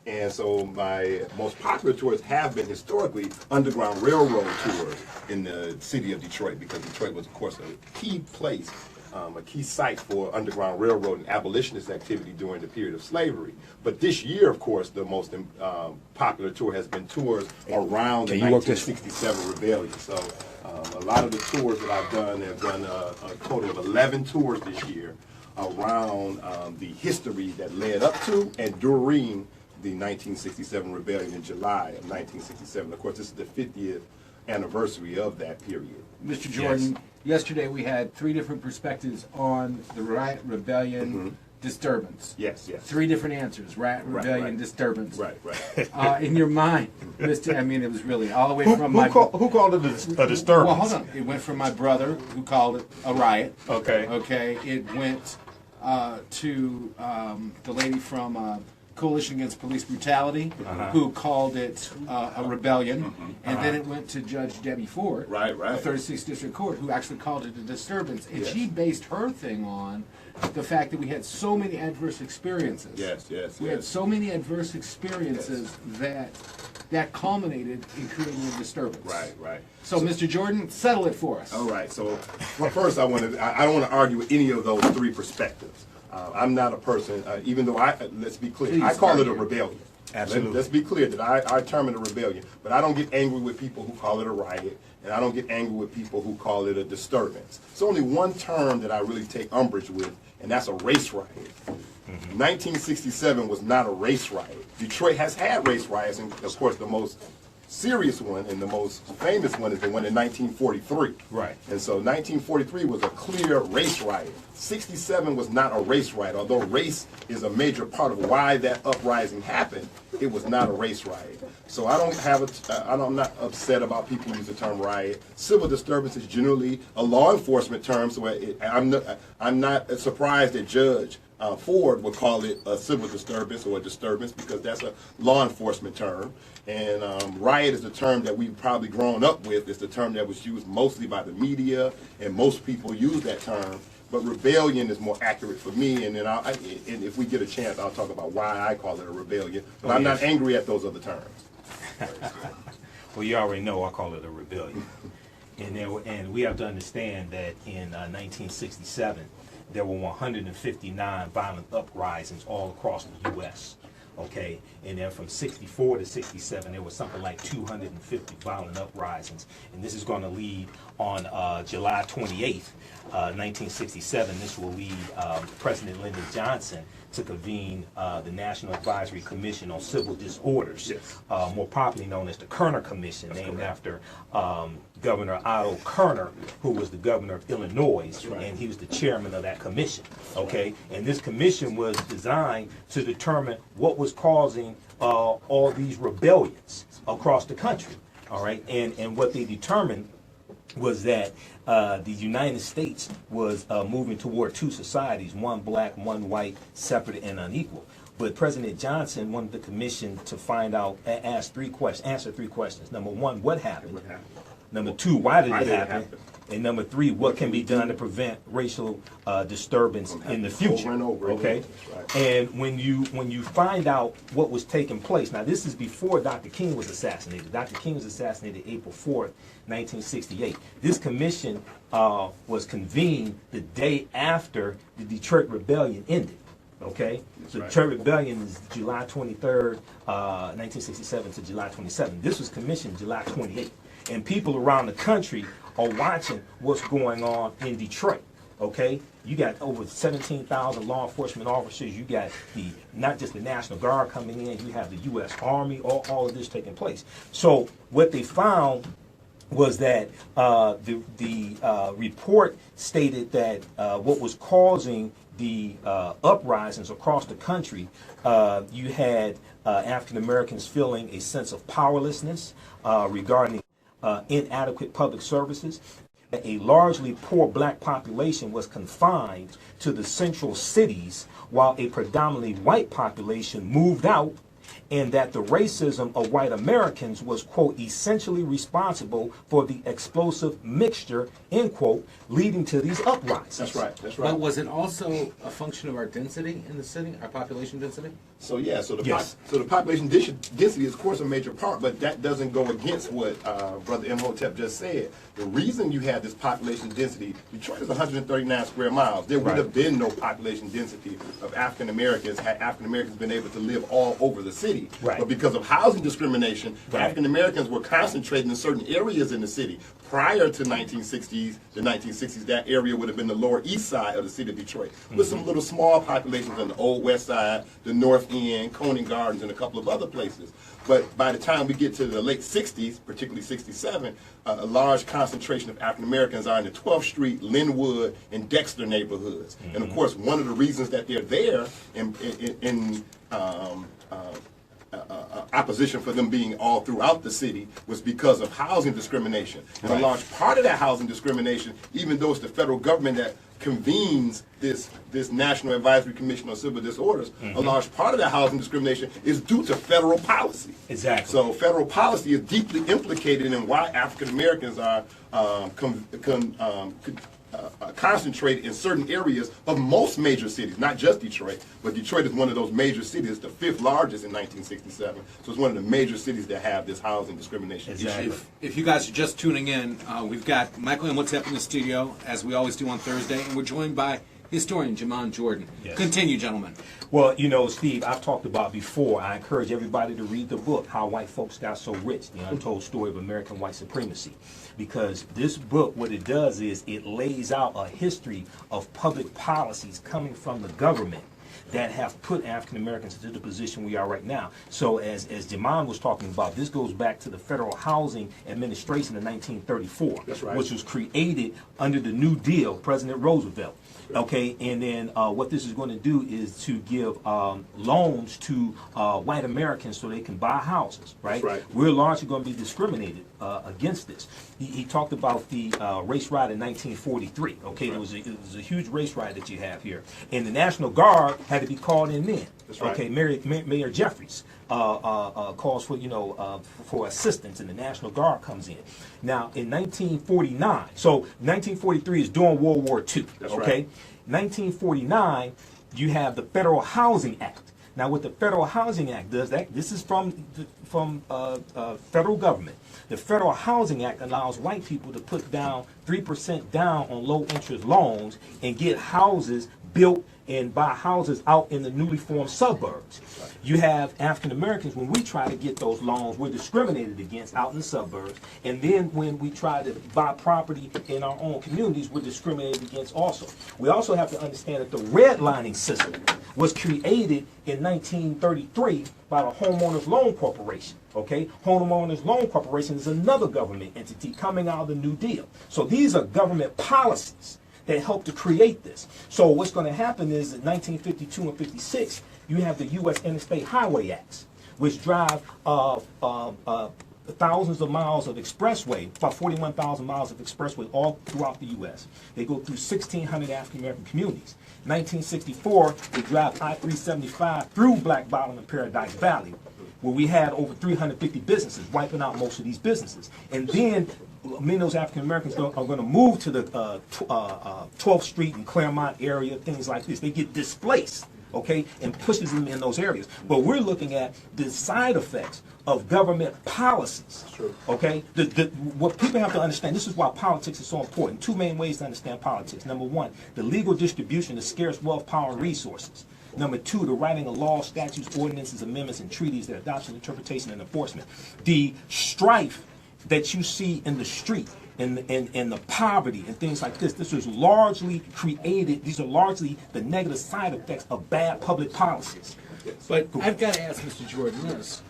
And so my most popular tours have been historically Underground Railroad tours in the city of Detroit, because Detroit was, of course, a key place, a key site for Underground Railroad and abolitionist activity during the period of slavery. But this year, of course, the most popular tour has been tours around the 1967 rebellion. So a lot of the tours that I've done have done a total of 11 tours this year around the history that led up to and during the 1967 rebellion in July of 1967. Of course, this is the 50th anniversary of that period. Mr. Jordan, yesterday we had 3 different perspectives on the Riot, rebellion, disturbance. Yes. 3 different answers: Riot, rebellion, disturbance. Right. In your mind, Mr. I mean, it was really all the way from who called it a disturbance? Well, hold on. It went from my brother, who called it a riot. Okay. It went to the lady from Coalition Against Police Brutality, who called it a rebellion, and then it went to Judge Debbie Ford, Right. the 36th District Court, who actually called it a disturbance, and she based her thing on the fact that we had so many adverse experiences. Yes. We had so many adverse experiences that culminated in creating a disturbance. Right. So, Mr. Jordan, settle it for us. All right. So, first, I don't want to argue with any of those 3 perspectives. I'm not a person, even though let's be clear, Please, I call it a rebellion. Absolutely. Let's be clear that I term it a rebellion, but I don't get angry with people who call it a riot, and I don't get angry with people who call it a disturbance. It's only one term that I really take umbrage with, and that's a race riot. 1967 was not a race riot. Detroit has had race riots, and of course the most serious one and the most famous one is the one in 1943. Right. And so 1943 was a clear race riot. 67 was not a race riot. Although race is a major part of why that uprising happened, it was not a race riot. So I'm not upset about people who use the term riot. Civil disturbance is generally a law enforcement term, so I'm not surprised that Judge Ford would call it a civil disturbance or a disturbance, because that's a law enforcement term. And riot is the term that we've probably grown up with. It's the term that was used mostly by the media, and most people use that term. But rebellion is more accurate for me, and then and if we get a chance, I'll talk about why I call it a rebellion. But I'm not angry at those other terms. Well, you already know I call it a rebellion. And we have to understand that in 1967, there were 159 violent uprisings all across the U.S. Okay, and then from 64 to 67, there was something like 250 violent uprisings, and this is going to lead on July 28th, 1967. This will lead President Lyndon Johnson to convene the National Advisory Commission on Civil Disorders, more popularly known as the Kerner Commission, named after Governor Otto Kerner, who was the governor of Illinois, and he was the chairman of that commission. Okay, and this commission was designed to determine what was causing all these rebellions across the country. All right, and what they determined was that the United States was moving toward 2 societies, one black, one white, separate and unequal. But President Johnson wanted the commission to find out, answer 3 questions. Number 1, what happened? Number 2, why did it happen? And number 3, what can be done to prevent racial disturbance in the future? Okay, and when you find out what was taking place, now this is before Dr. King was assassinated. Dr. King was assassinated April 4th, 1968. This commission was convened the day after the Detroit Rebellion ended. Okay, so the Detroit Rebellion is July 23rd, 1967 to July 27th. This was commissioned July 28th, and people around the country are watching what's going on in Detroit. Okay, you got over 17,000 law enforcement officers. You got not just the National Guard coming in. You have the U.S. Army. All of this taking place. So what they found was that the report stated that what was causing the uprisings across the country, you had African Americans feeling a sense of powerlessness regarding inadequate public services. A largely poor black population was confined to the central cities, while a predominantly white population moved out and that the racism of white Americans was, quote, essentially responsible for the explosive mixture, end quote, leading to these uprisings. That's right. That's right. But was it also a function of our density in the city, our population density? So yeah, so the Yes. so the population density is of course a major part, but that doesn't go against what Brother Imhotep just said. The reason you have this population density, Detroit is 139 square miles. There would have been no population density of African Americans had African Americans been able to live all over the city. Right. But because of housing discrimination, Right. African Americans were concentrated in certain areas in the city. Prior to the 1960s, that area would have been the Lower East Side of the city of Detroit, with some little small populations on the Old West Side, the North End, Coney Gardens, and a couple of other places. But by the time we get to the late 60s, particularly 67, a large concentration of African Americans are in the 12th Street, Linwood, and Dexter neighborhoods. And of course, one of the reasons that they're there in opposition for them being all throughout the city was because of housing discrimination. And a large part of that housing discrimination, even though it's the federal government that convenes this National Advisory Commission on Civil Disorders, a large part of that housing discrimination is due to federal policy. Exactly. So federal policy is deeply implicated in why African Americans are concentrated in certain areas of most major cities, not just Detroit, but Detroit is one of those major cities. It's the 5th largest in 1967, so it's one of the major cities that have this housing discrimination Exactly. issue. If you guys are just tuning in, we've got Michael Imhotep in the studio, as we always do on Thursday, and we're joined by historian Jamon Jordan. Yes. Continue, gentlemen. Well, you know, Steve, I've talked about before, I encourage everybody to read the book, How White Folks Got So Rich, The Untold Story of American White Supremacy. Because this book, what it does is it lays out a history of public policies coming from the government that have put African Americans into the position we are right now. So as Jamon was talking about, this goes back to the Federal Housing Administration in 1934, That's right. which was created under the New Deal, President Roosevelt. Okay, and then what this is going to do is to give loans to white Americans so they can buy houses, right? That's right. We're largely going to be discriminated against this. He talked about the race riot in 1943. Okay, it was a huge race riot that you have here, and the National Guard had to be called in then. That's right. Okay, Mayor Jeffries calls for for assistance, and the National Guard comes in. Now in 1949, so 1943 is during World War II. That's okay, right. 1949, you have the Federal Housing Act. Now, what the Federal Housing Act does, this is from federal government. The Federal Housing Act allows white people to put down 3% down on low-interest loans and get houses built and buy houses out in the newly formed suburbs. You have African Americans, when we try to get those loans, we're discriminated against out in the suburbs. And then when we try to buy property in our own communities, we're discriminated against also. We also have to understand that the redlining system was created in 1933 by the Homeowners Loan Corporation. Okay, Homeowners Loan Corporation is another government entity coming out of the New Deal. So these are government policies that helped to create this. So what's going to happen is in 1952 and 56, you have the U.S. Interstate Highway Acts, which drive thousands of miles of expressway, about 41,000 miles of expressway all throughout the U.S. They go through 1,600 African-American communities. 1964, they drive I-375 through Black Bottom and Paradise Valley, where we had over 350 businesses, wiping out most of these businesses. And then many of those African Americans are going to move to the 12th Street and Claremont area, things like this. They get displaced, okay, and pushes them in those areas. But we're looking at the side effects of government policies, okay? What people have to understand, this is why politics is so important. Two main ways to understand politics. Number one, the legal distribution of scarce wealth, power, and resources. Number two, the writing of laws, statutes, ordinances, amendments, and treaties, their adoption, interpretation, and enforcement. The strife that you see in the street and the poverty and things like this was largely created, these are largely the negative side effects of bad public policies. But I've got to ask Mr. Jordan this.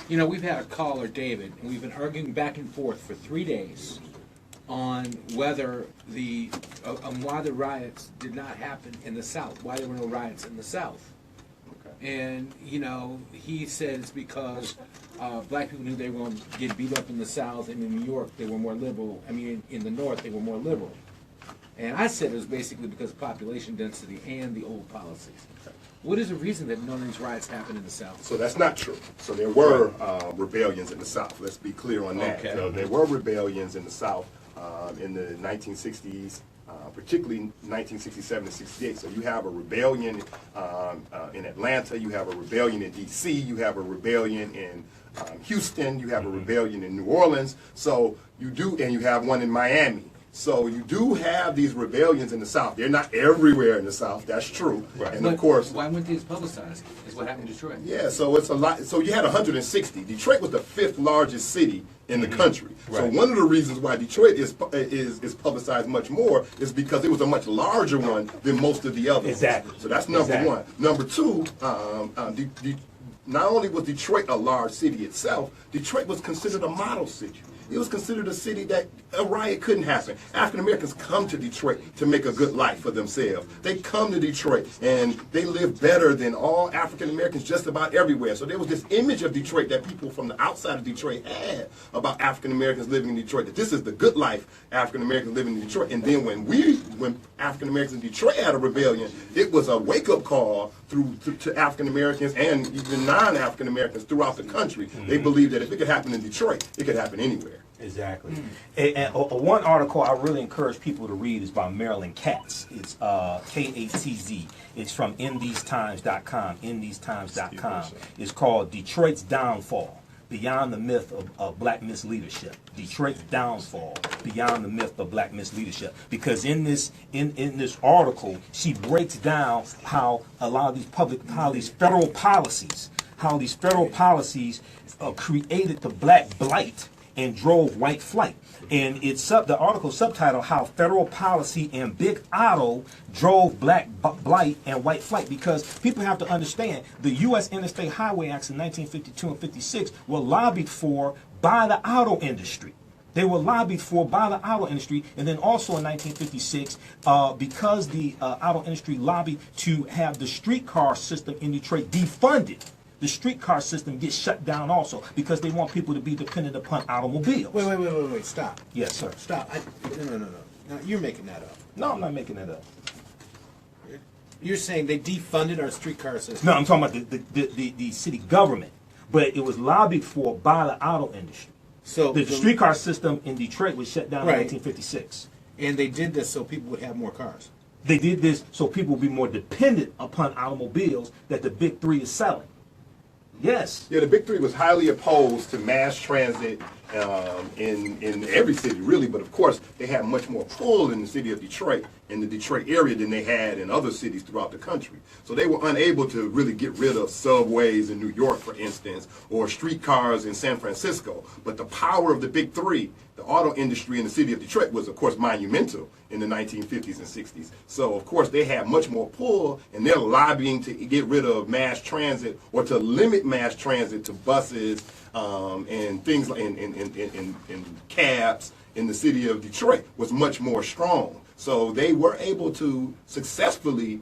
You know, we've had a caller, David, and we've been arguing back and forth for 3 days on whether why the riots did not happen in the South, why there were no riots in the South. And, you know, he said it's because black people knew they were going to get beat up in the South, and in New York they were more liberal. I mean, in the North they were more liberal. And I said it was basically because of population density and the old policies. What is the reason that none of these riots happened in the South? So that's not true. So there were rebellions in the South. Let's be clear on that. Okay. So there were rebellions in the South in the 1960s, particularly 1967 and 68. So you have a rebellion in Atlanta, you have a rebellion in D.C., you have a rebellion in Houston, you have a rebellion in New Orleans. So you do, and you have one in Miami. So you do have these rebellions in the South. They're not everywhere in the South. That's true. Right. And of course, Why weren't these publicized? Is what happened in Detroit. yeah. So it's a lot. So you had 160. Detroit was the 5th largest city in the country. So Right. one of the reasons why Detroit is publicized much more is because it was a much larger one than most of the others. Exactly. So that's number Exactly. one. Number two, not only was Detroit a large city itself, Detroit was considered a model city. It was considered a city that a riot couldn't happen. African Americans come to Detroit to make a good life for themselves. They come to Detroit and they live better than all African Americans just about everywhere. So there was this image of Detroit that people from the outside of Detroit had about African Americans living in Detroit, that this is the good life African Americans living in Detroit. And then when African Americans in Detroit had a rebellion, it was a wake-up call to African Americans and even non-African Americans throughout the country. They believed that if it could happen in Detroit, it could happen anywhere. Exactly. And one article I really encourage people to read is by Marilyn Katz. It's Katz. It's from InTheseTimes.com. InTheseTimes.com. It's called Detroit's Downfall: Beyond the Myth of Black Misleadership. Detroit's Downfall: Beyond the Myth of Black Misleadership. Because in this article, she breaks down how a lot of these federal policies created the black blight and drove white flight. And it's the article subtitled "How Federal Policy and Big Auto Drove Black Blight and White Flight." Because people have to understand, the U.S. Interstate Highway Acts in 1952 and 56 were lobbied for by the auto industry. They were lobbied for by the auto industry, and then also in 1956, because the auto industry lobbied to have the streetcar system in Detroit defunded. The streetcar system gets shut down also because they want people to be dependent upon automobiles. Wait, stop. Yes, sir. Stop. No. No, you're making that up. No, I'm not making that up. You're saying they defunded our streetcar system? No, I'm talking about the city government, but it was lobbied for by the auto industry. So The streetcar system in Detroit was shut down in 1956. And they did this so people would have more cars. They did this so people would be more dependent upon automobiles that the Big Three is selling. Yes. Yeah, the Big Three was highly opposed to mass transit in every city, really. But of course, they had much more pull in the city of Detroit, in the Detroit area, than they had in other cities throughout the country. So they were unable to really get rid of subways in New York, for instance, or streetcars in San Francisco. But the power of the Big Three, the auto industry in the city of Detroit, was, of course, monumental in the 1950s and 60s. So, of course, they had much more pull, and they're lobbying to get rid of mass transit or to limit mass transit to buses and things like in cabs in the city of Detroit was much more strong. So they were able to successfully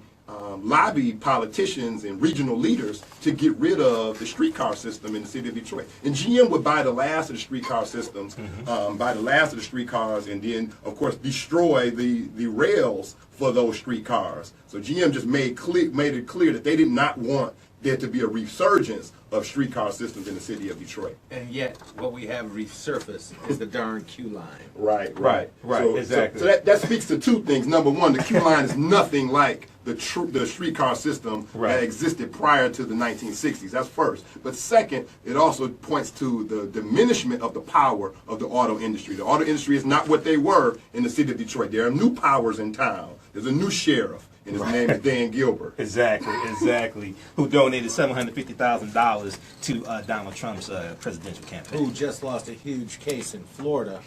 lobby politicians and regional leaders to get rid of the streetcar system in the city of Detroit. And GM would buy the last of the streetcar systems, buy the last of the streetcars, and then, of course, destroy the rails for those streetcars. So GM just made it clear that they did not want there to be a resurgence of streetcar systems in the city of Detroit. And yet, what we have resurfaced is the darn Q line. Right, exactly. So that speaks to two things. Number one, the Q line is nothing like the streetcar system that existed prior to the 1960s. That's first. But second, it also points to the diminishment of the power of the auto industry. The auto industry is not what they were in the city of Detroit. There are new powers in town. There's a new sheriff, and his name is Dan Gilbert. Exactly. Who donated $750,000 to Donald Trump's presidential campaign. Who just lost a huge case in Florida,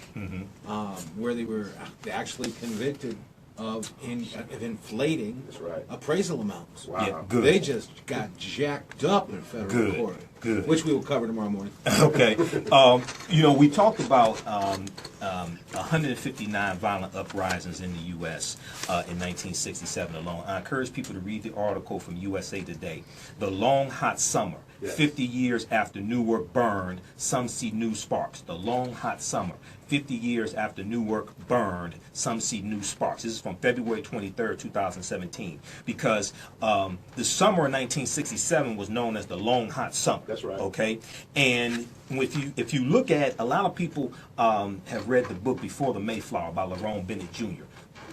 where they were actually convicted of inflating appraisal amounts. Wow. Yeah, good. They just got jacked up in federal court. Good. Which we will cover tomorrow morning. Okay. We talked about 159 violent uprisings in the U.S. In 1967 alone. I encourage people to read the article from USA Today. The Long Hot Summer. Yes. 50 years after Newark burned, some see new sparks. The long hot summer. 50 years after Newark burned, some see new sparks. This is from February 23rd, 2017. Because the summer of 1967 was known as the long hot summer. That's right. Okay, and if you look at, a lot of people have read the book Before the Mayflower by Lerone Bennett Jr.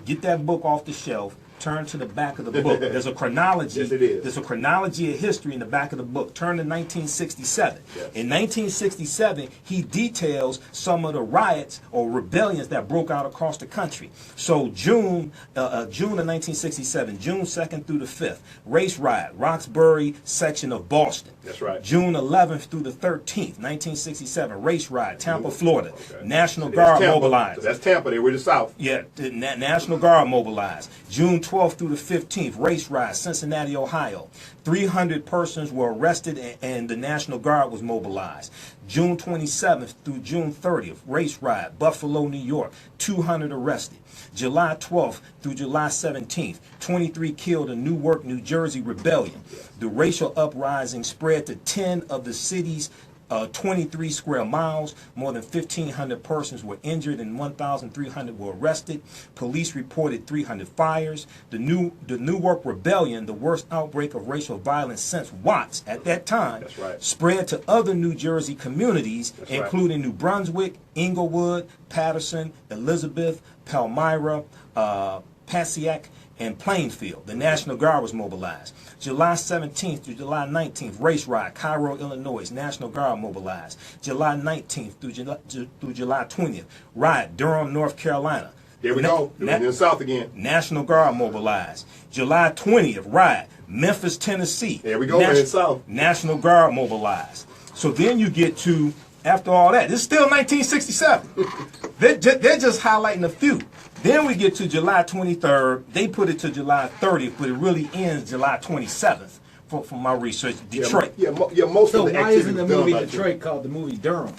Get that book off the shelf. Turn to the back of the book. There's a chronology. Yes, it is. There's a chronology of history in the back of the book. Turn to 1967. Yes. In 1967, he details some of the riots or rebellions that broke out across the country. So June of 1967, June 2nd through the 5th, race riot, Roxbury section of Boston. That's right. June 11th through the 13th, 1967, race riot, Tampa, Florida. Okay. National So Guard Tampa. mobilized. So that's Tampa. They were the South. Yeah, the National Guard mobilized. June 12th through the 15th, race riot, Cincinnati, Ohio. 300 persons were arrested and the National Guard was mobilized. June 27th through June 30th, race riot, Buffalo, New York. 200 arrested. July 12th through July 17th, 23 killed in Newark, New Jersey rebellion. The racial uprising spread to 10 of the city's 23 square miles. More than 1,500 persons were injured and 1,300 were arrested. Police reported 300 fires. The Newark Rebellion, the worst outbreak of racial violence since Watts at that time, That's right. spread to other New Jersey communities, That's right. including New Brunswick, Inglewood, Patterson, Elizabeth, Palmyra, Passaic, and Plainfield. The National Guard was mobilized. July 17th through July 19th, race riot, Cairo, Illinois. National Guard mobilized. July 19th through July 20th, riot, Durham, North Carolina. There we go. We're in the South again. National Guard mobilized. July 20th, riot, Memphis, Tennessee. There we go. We're in the South. National Guard mobilized. So then you get to, after all that, this is still 1967. They're just highlighting a few. Then we get to July 23rd. They put it to July 30th, but it really ends July 27th from my research. Detroit. Yeah, most So of the why activity isn't the was done movie by Detroit called the movie Durham?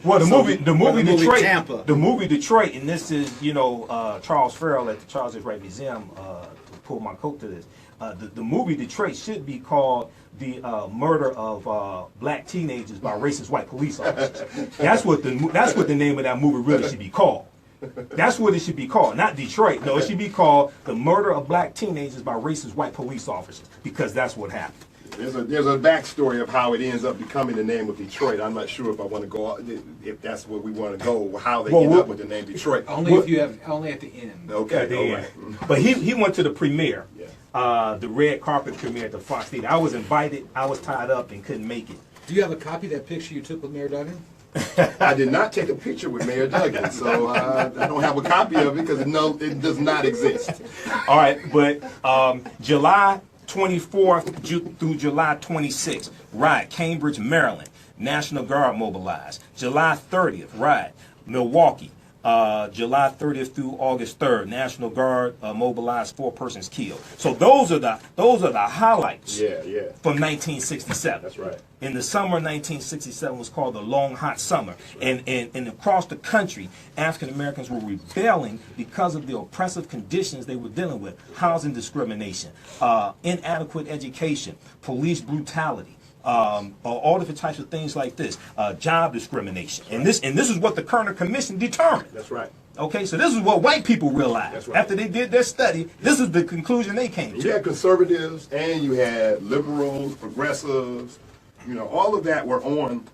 Well, the movie the movie Detroit, Tampa. the movie Detroit, and this is Charles Farrell at the Charles H. Wright Museum pulled my coat to this. The movie Detroit should be called the murder of black teenagers by racist white police officers. That's what the name of that movie really should be called. That's what it should be called, not Detroit. No, it should be called The Murder of Black Teenagers by Racist White Police Officers, because that's what happened. There's a backstory of how it ends up becoming the name of Detroit. I'm not sure if I want to go, if that's where we want to go, how they end up with the name Detroit. Only at the end. Okay, all right. But he went to the premiere, Yeah. the red carpet premiere at the Fox Theater. I was invited. I was tied up and couldn't make it. Do you have a copy of that picture you took with Mayor Duggan? I did not take a picture with Mayor Duggan, so I don't have a copy of it because it does not exist. All right, but July 24th through July 26th, riot, Cambridge, Maryland. National Guard mobilized. July 30th, riot, Milwaukee. July 30th through August 3rd, National Guard mobilized, 4 persons killed. So those are the highlights. Yeah. From 1967. That's right. In the summer of 1967 was called the long hot summer, and across the country, African Americans were rebelling because of the oppressive conditions they were dealing with: housing discrimination, inadequate education, police brutality. All different types of things like this, job discrimination, and this is what the Kerner Commission determined. That's right. Okay, so this is what white people realized. That's right. After they did their study. This is the conclusion they came to. You had conservatives and you had liberals, progressives, all of that were on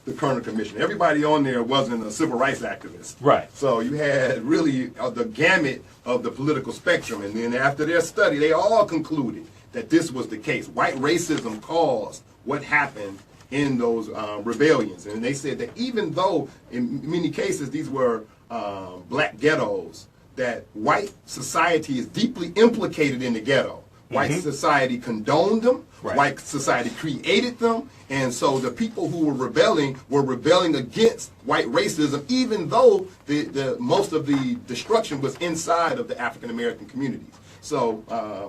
the Kerner Commission. Everybody on there wasn't a civil rights activist. Right. So you had really the gamut of the political spectrum, and then after their study, they all concluded that this was the case. White racism caused what happened in those rebellions. And they said that even though in many cases these were black ghettos, that white society is deeply implicated in the ghetto. White society condoned them. Right. White society created them. And so the people who were rebelling against white racism, even though the most of the destruction was inside of the African American communities. So,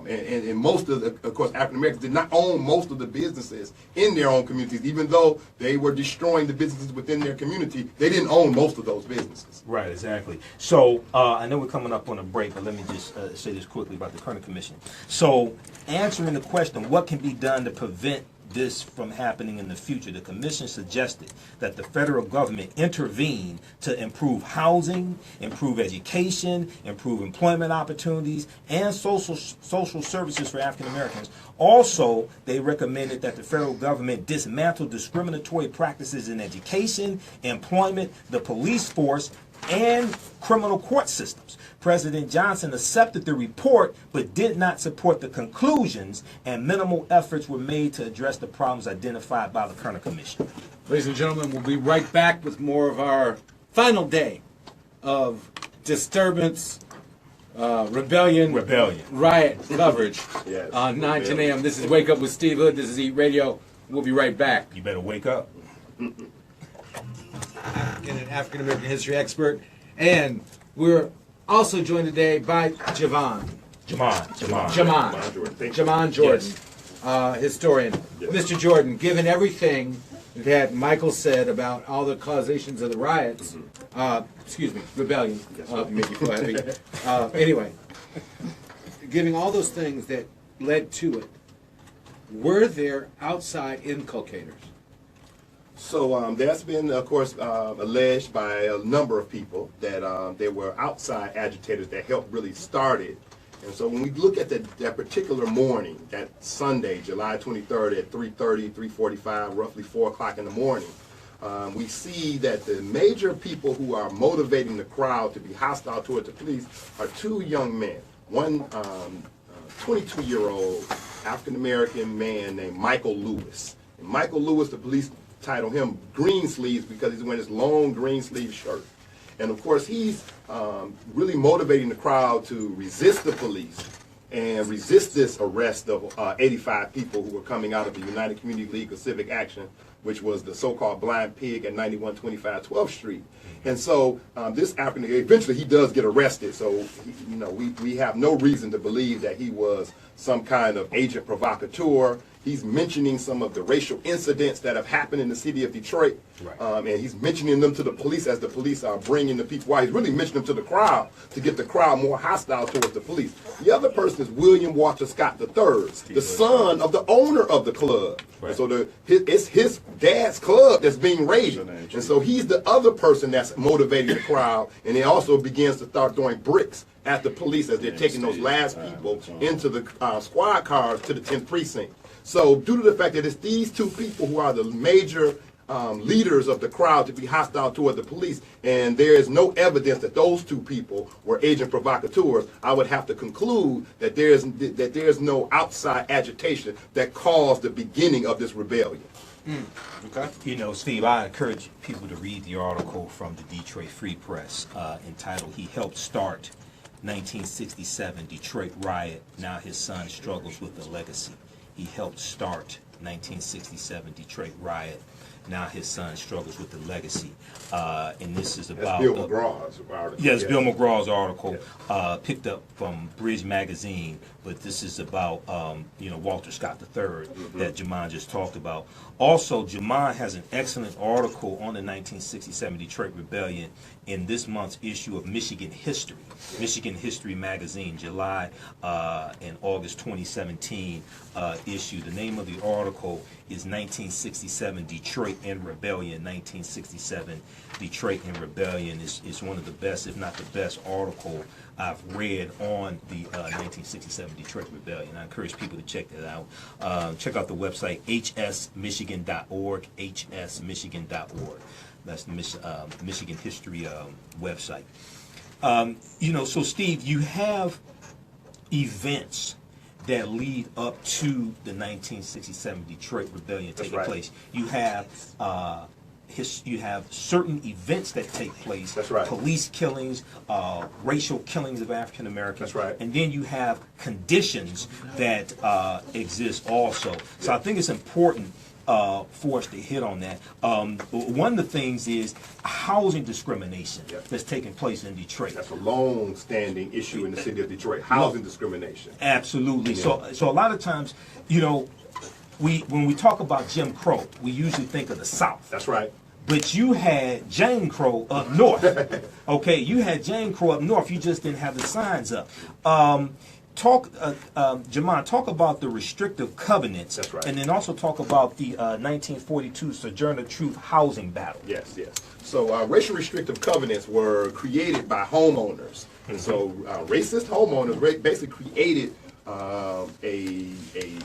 and most of course, African Americans did not own most of the businesses in their own communities, even though they were destroying the businesses within their community. They didn't own most of those businesses. Right, exactly. So, I know we're coming up on a break, but let me just say this quickly about the Kerner Commission. So, answering the question, what can be done to prevent this from happening in the future, the commission suggested that the federal government intervene to improve housing, improve education, improve employment opportunities, and social services for African Americans. Also, they recommended that the federal government dismantle discriminatory practices in education, employment, the police force, and criminal court systems. President Johnson accepted the report but did not support the conclusions, and minimal efforts were made to address the problems identified by the Kerner Commission. Ladies and gentlemen, we'll be right back with more of our final day of disturbance, rebellion, riot coverage Yes, on 9 10 rebellion. a.m. This is Wake Up with Steve Hood. This is Eat Radio. We'll be right back. You better wake up. African American history expert, and we're also joined today by Jamon Jordan, historian. Yes. Mr. Jordan, given everything that Michael said about all the causations of the riots, rebellion, make you feel happy. Anyway, giving all those things that led to it, were there outside inculcators? So that's been, of course, alleged by a number of people that there were outside agitators that helped really start it. And so when we look at that particular morning, that Sunday, July 23rd at 3:30, 3:45, roughly 4 o'clock in the morning, we see that the major people who are motivating the crowd to be hostile toward the police are two young men. One 22-year-old African-American man named Michael Lewis. And Michael Lewis, the police title him Green Sleeves because he's wearing this long green sleeve shirt. And of course he's really motivating the crowd to resist the police and resist this arrest of 85 people who were coming out of the United Community League of Civic Action, which was the so-called Blind Pig at 9125 12th Street. And so this African, eventually he does get arrested. So we have no reason to believe that he was some kind of agent provocateur. He's mentioning some of the racial incidents that have happened in the city of Detroit, and he's mentioning them to the police as the police are bringing the people out. He's really mentioning them to the crowd to get the crowd more hostile towards the police. The other person is William Walter Scott III, the son of the owner of the club. And so it's his dad's club that's being raided. And so he's the other person that's motivating the crowd, and he also begins to start throwing bricks at the police as they're taking those last people into the squad cars to the 10th precinct. So due to the fact that it's these two people who are the major leaders of the crowd to be hostile toward the police, and there is no evidence that those two people were agent provocateurs, I would have to conclude that there's no outside agitation that caused the beginning of this rebellion. Okay. You know, Steve, I encourage people to read the article from the Detroit Free Press entitled "He Helped Start 1967 Detroit Riot. Now His Son Struggles with the Legacy." He helped start 1967 Detroit Riot. Now his son struggles with the legacy. And this is about... That's Bill McGraw's article. Yes, Bill McGraw's article, picked up from Bridge Magazine, but this is about, Walter Scott III that Jamon just talked about. Also, Jamon has an excellent article on the 1967 Detroit Rebellion in this month's issue of Michigan History, Michigan History Magazine, July and August 2017 issue. The name of the article is 1967 Detroit in Rebellion. 1967 Detroit in Rebellion is one of the best, if not the best, article I've read on the 1967 Detroit Rebellion. I encourage people to check that out. Check out the website hsmichigan.org, hsmichigan.org. That's the Michigan History website. So Steve, you have events that lead up to the 1967 Detroit Rebellion taking place. You have certain events that take place. That's right. Police killings, racial killings of African Americans. That's right. And then you have conditions that exist also. So I think it's important for us to hit on that. One of the things is housing discrimination that's taking place in Detroit. That's a long-standing issue in the city of Detroit, housing discrimination. Absolutely. So a lot of times, when we talk about Jim Crow, we usually think of the South. That's right. But you had Jane Crow up north. Okay, you had Jane Crow up north. You just didn't have the signs up. talk, Jamon, talk about the restrictive covenants. That's right. And then also talk about the 1942 Sojourner Truth housing battle. Yes, yes. So racial restrictive covenants were created by homeowners. And so racist homeowners basically created a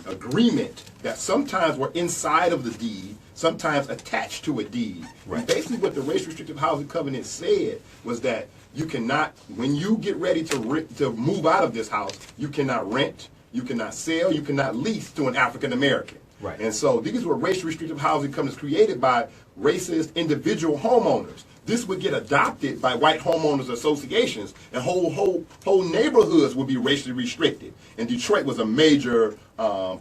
agreement that sometimes were inside of the deed, sometimes attached to a deed. Right. And basically what the racial restrictive housing covenant said was that you cannot, when you get ready to move out of this house, you cannot rent, you cannot sell, you cannot lease to an African American. Right. And so these were racial restrictive housing covenants created by racist individual homeowners. This would get adopted by white homeowners associations, and whole neighborhoods would be racially restricted. And Detroit was a major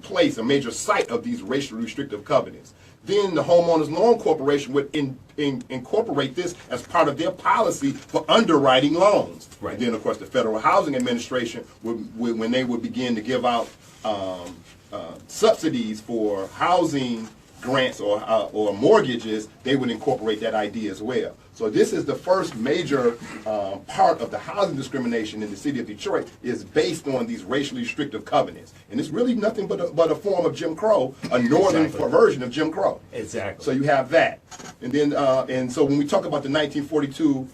place, a major site of these racially restrictive covenants. Then the Homeowners Loan Corporation would incorporate this as part of their policy for underwriting loans. Right. And then, of course, the Federal Housing Administration, when they would begin to give out subsidies for housing grants or mortgages, they would incorporate that idea as well. So this is the first major part of the housing discrimination in the city of Detroit is based on these racially restrictive covenants. And it's really nothing but a form of Jim Crow, a northern version of Jim Crow. Exactly. So you have that. And then, and so when we talk about the 1942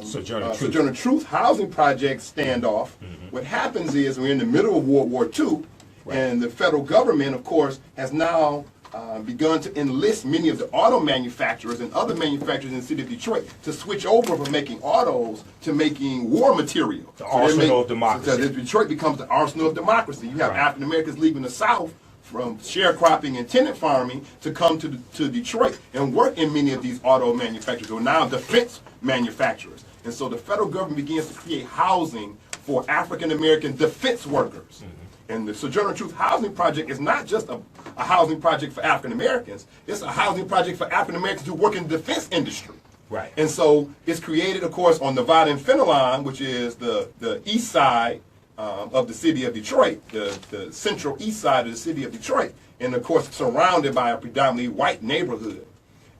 Sojourner Truth housing project standoff, what happens is we're in the middle of World War II, and the federal government, of course, has now begun to enlist many of the auto manufacturers and other manufacturers in the city of Detroit to switch over from making autos to making war material. The arsenal of democracy. So Detroit becomes the arsenal of democracy. You have African Americans leaving the South from sharecropping and tenant farming to come to Detroit and work in many of these auto manufacturers, or now defense manufacturers. And so the federal government begins to create housing for African American defense workers. And the Sojourner Truth Housing Project is not just a housing project for African Americans. It's a housing project for African Americans who work in the defense industry. Right. And so it's created, of course, on Nevada and Fenelon, which is the east side of the city of Detroit, the central east side of the city of Detroit, and of course surrounded by a predominantly white neighborhood.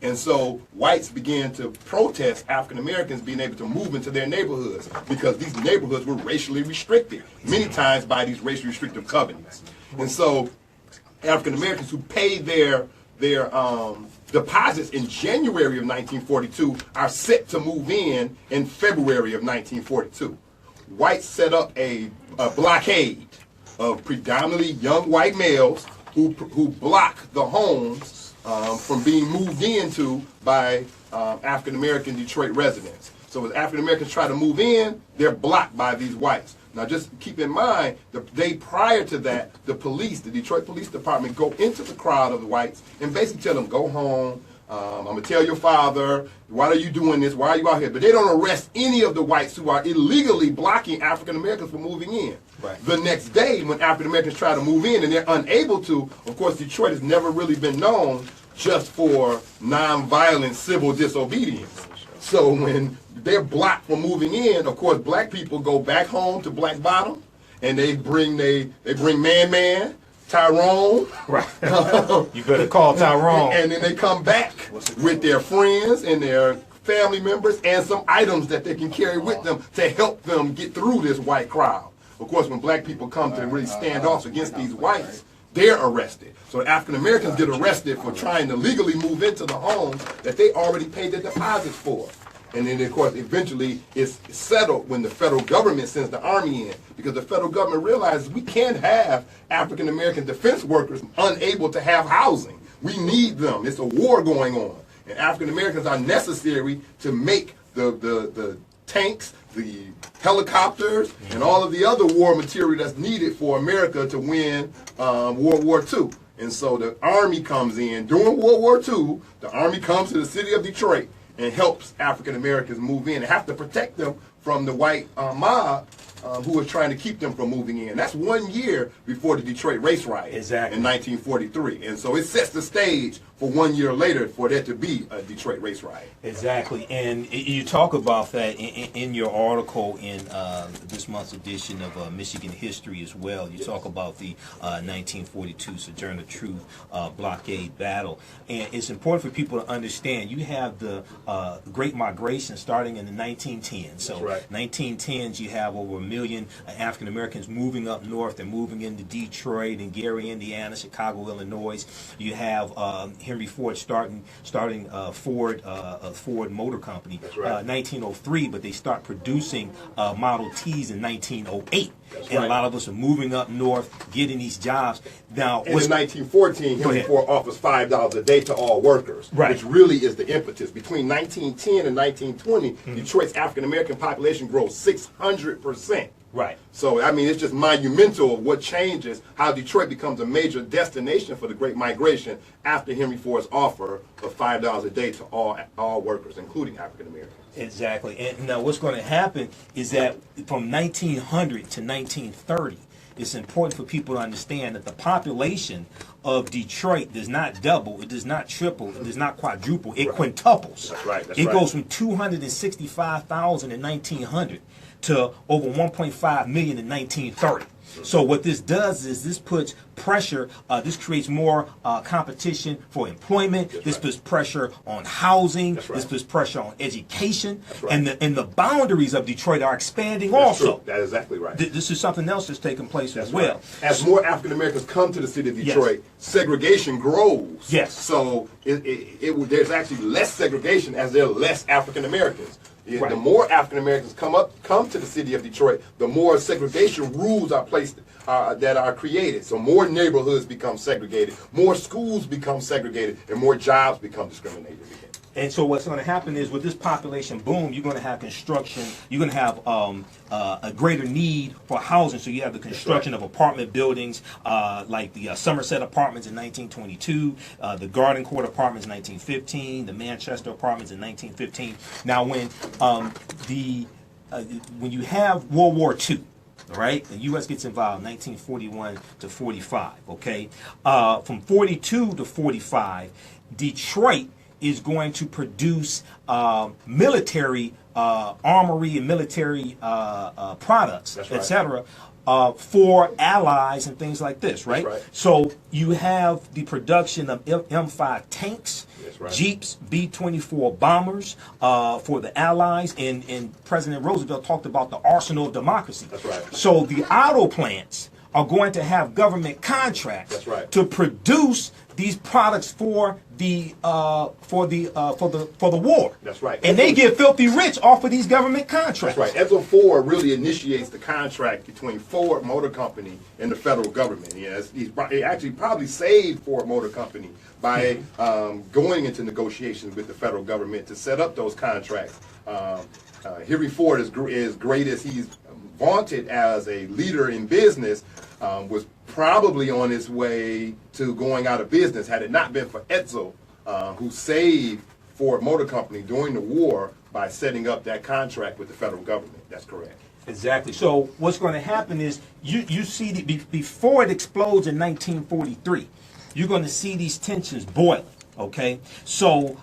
And so whites began to protest African Americans being able to move into their neighborhoods because these neighborhoods were racially restricted, many times by these racially restrictive covenants. And so African Americans who paid their deposits in January of 1942 are set to move in February of 1942. Whites set up a blockade of predominantly young white males who block the homes from being moved into by African American Detroit residents. So as African Americans try to move in, they're blocked by these whites. Now just keep in mind, the day prior to that, the Detroit Police Department go into the crowd of the whites and basically tell them, go home, I'm going to tell your father, why are you doing this, why are you out here? But they don't arrest any of the whites who are illegally blocking African Americans from moving in. Right. The next day, when African Americans try to move in and they're unable to, of course, Detroit has never really been known just for nonviolent civil disobedience. So when they're blocked from moving in, of course, black people go back home to Black Bottom, and they bring Man, Tyrone. Right. You better call Tyrone. And then they come back with their friends and their family members and some items that they can carry with them to help them get through this white crowd. Of course, when black people come to really stand off against these whites, they're arrested. So African Americans get arrested for trying to legally move into the homes that they already paid their deposits for. And then, of course, eventually it's settled when the federal government sends the army in, because the federal government realizes we can't have African American defense workers unable to have housing. We need them. It's a war going on. And African Americans are necessary to make the tanks, the helicopters, and all of the other war material that's needed for America to win World War II. And so the Army comes in. During World War II, the Army comes to the city of Detroit and helps African Americans move in and have to protect them from the white mob who are trying to keep them from moving in. That's 1 year before the Detroit race riot in 1943. And so it sets the stage for 1 year later for there to be a Detroit race riot. Exactly. And you talk about that in your article in this month's edition of Michigan History as well. You talk about the 1942 Sojourner Truth blockade battle. And it's important for people to understand you have the Great Migration starting in the 1910s. So 1910s, you have over 1 million African Americans moving up north. They're moving into Detroit and Gary, Indiana, Chicago, Illinois. You have Henry Ford starting Ford Motor Company, That's right. 1903, but they start producing Model Ts in 1908. That's And right. a lot of us are moving up north, getting these jobs. Now, And in 1914, Go Henry ahead. Ford offers $5 a day to all workers, Right. which really is the impetus. Between 1910 and 1920, Mm-hmm. Detroit's African American population grows 600%. right. So, I mean, it's just monumental of what changes, how Detroit becomes a major destination for the Great Migration after Henry Ford's offer of $5 a day to all workers, including African Americans. Exactly. And now what's going to happen is that from 1900 to 1930, it's important for people to understand that the population of Detroit does not double, it does not triple, it does not quadruple, it quintuples. That's right, that's it right. goes from 265,000 in 1900 to over 1.5 million in 1930. So what this does is this puts pressure, this creates more competition for employment, this right. puts pressure on housing, That's right. this puts pressure on education, right. and the boundaries of Detroit are expanding That's also. true. That is exactly right. This is something else that's taking place That's as well. right. As more African Americans come to the city of Yes. Detroit, segregation grows. Yes. So there's actually less segregation as there are less African Americans. Right. The more African Americans come to the city of Detroit, the more segregation rules are placed that are created. So more neighborhoods become segregated, more schools become segregated, and more jobs become discriminated against. And so what's going to happen is with this population boom, you're going to have construction, you're going to have a greater need for housing. So you have the construction of apartment buildings like the Somerset Apartments in 1922, the Garden Court Apartments in 1915, the Manchester Apartments in 1915. Now when you have World War II, all right, the U.S. gets involved 1941 to 45, okay? From 42 to 45, Detroit is going to produce military armory and military products, That's right. etc., for allies and things like this, right? That's right. So you have the production of M5 tanks, That's right. Jeeps, B-24 bombers for the allies, and President Roosevelt talked about the arsenal of democracy. That's right. So the auto plants are going to have government contracts That's right. to produce these products for the war. That's right. And they get filthy rich off of these government contracts. That's right. Edsel Ford really initiates the contract between Ford Motor Company and the federal government. Yes, he actually probably saved Ford Motor Company by going into negotiations with the federal government to set up those contracts. Henry Ford, as great as he's vaunted as a leader in business, was probably on his way to going out of business had it not been for Edsel, who saved Ford Motor Company during the war by setting up that contract with the federal government. That's correct. Exactly. So what's going to happen is you see before it explodes in 1943, you're going to see these tensions boiling. Okay, so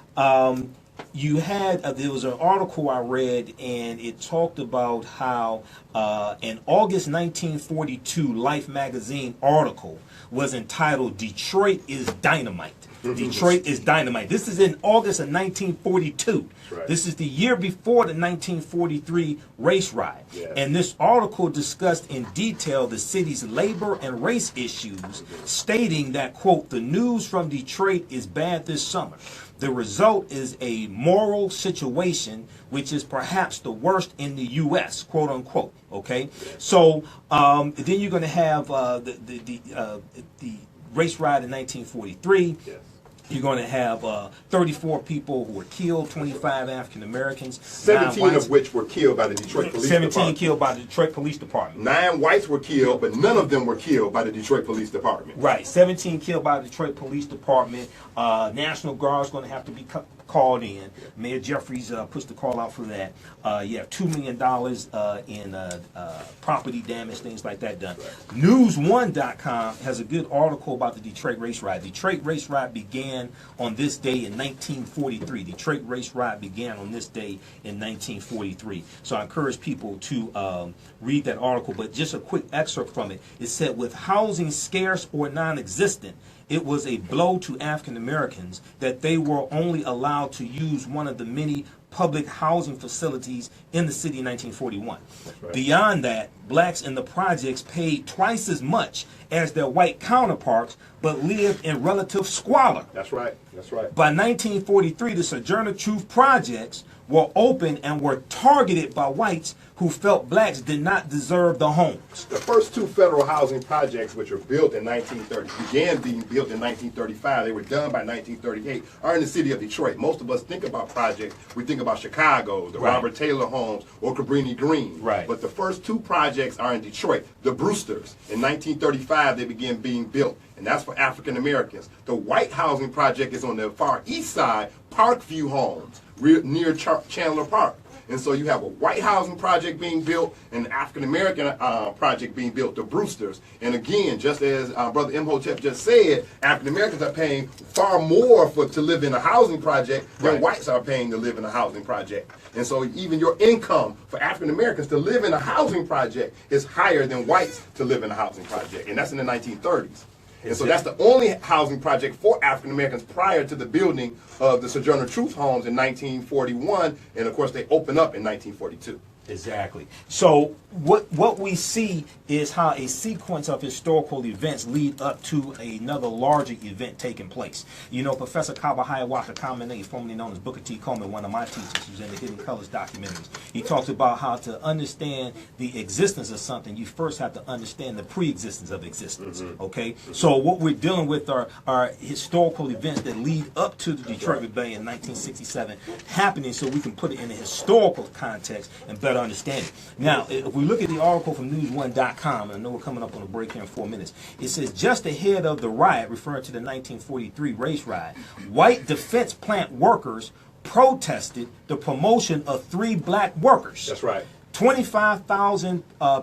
you had there was an article I read, and it talked about how an August 1942 Life magazine article was entitled "Detroit is Dynamite." Detroit is dynamite. This is in August of 1942. Right. This is the year before the 1943 race riot. Yes. And this article discussed in detail the city's labor and race issues, stating that, quote, "The news from Detroit is bad this summer. The result is a moral situation which is perhaps the worst in the U.S., quote unquote." Okay, so then you're going to have the race riot in 1943. Yes. You're going to have 34 people who were killed, 25 African Americans, 17 of which were killed by the Detroit Police 17 Department. killed by the Detroit Police Department. 9 whites were killed, but none of them were killed by the Detroit Police Department. Right, 17 killed by the Detroit Police Department. National Guard's going to have to be called in. Mayor Jeffries pushed the call out for that. You have $2 million in property damage, things like that done. News1.com has a good article about the Detroit race riot. Detroit race riot began on this day in 1943. Detroit race riot began on this day in 1943. So I encourage people to read that article, but just a quick excerpt from it. It said, "With housing scarce or non-existent, it was a blow to African Americans that they were only allowed to use one of the many public housing facilities in the city in 1941. right. Beyond that, blacks in the projects paid twice as much as their white counterparts, but lived in relative squalor. That's right. That's right. By 1943, the Sojourner Truth projects were open and were targeted by whites who felt blacks did not deserve the homes. The first two federal housing projects, which were built in 1930, began being built in 1935. They were done by 1938. Are in the city of Detroit. Most of us think about projects. We think about Chicago, the Right. Robert Taylor homes, or Cabrini Green. Right. But the first two projects are in Detroit. The Brewsters. In 1935, they began being built, and that's for African Americans. The white housing project is on the far east side, Parkview Homes, near Chandler Park. And so you have a white housing project being built and an African-American project being built, the Brewsters. And again, just as Brother Imhotep just said, African-Americans are paying far more to live in a housing project than Right. whites are paying to live in a housing project. And so even your income for African-Americans to live in a housing project is higher than whites to live in a housing project. And that's in the 1930s. And so that's the only housing project for African Americans prior to the building of the Sojourner Truth homes in 1941, and of course they opened up in 1942. Exactly. So what we see is how a sequence of historical events lead up to another larger event taking place. You know, Professor Kabahayawaka Kamene, formerly known as Booker T. Coleman, one of my teachers who's in the Hidden Colors documentaries, he talks about how to understand the existence of something, you first have to understand the pre-existence of existence. Okay? So what we're dealing with are historical events that lead up to the Detroit Rebellion in 1967 happening, so we can put it in a historical context and better understand it. Now, if we look at the article from news1.com, and I know we're coming up on a break here in 4 minutes, it says just ahead of the riot, referring to the 1943 race riot, white defense plant workers protested the promotion of 3 black workers. That's right. 25,000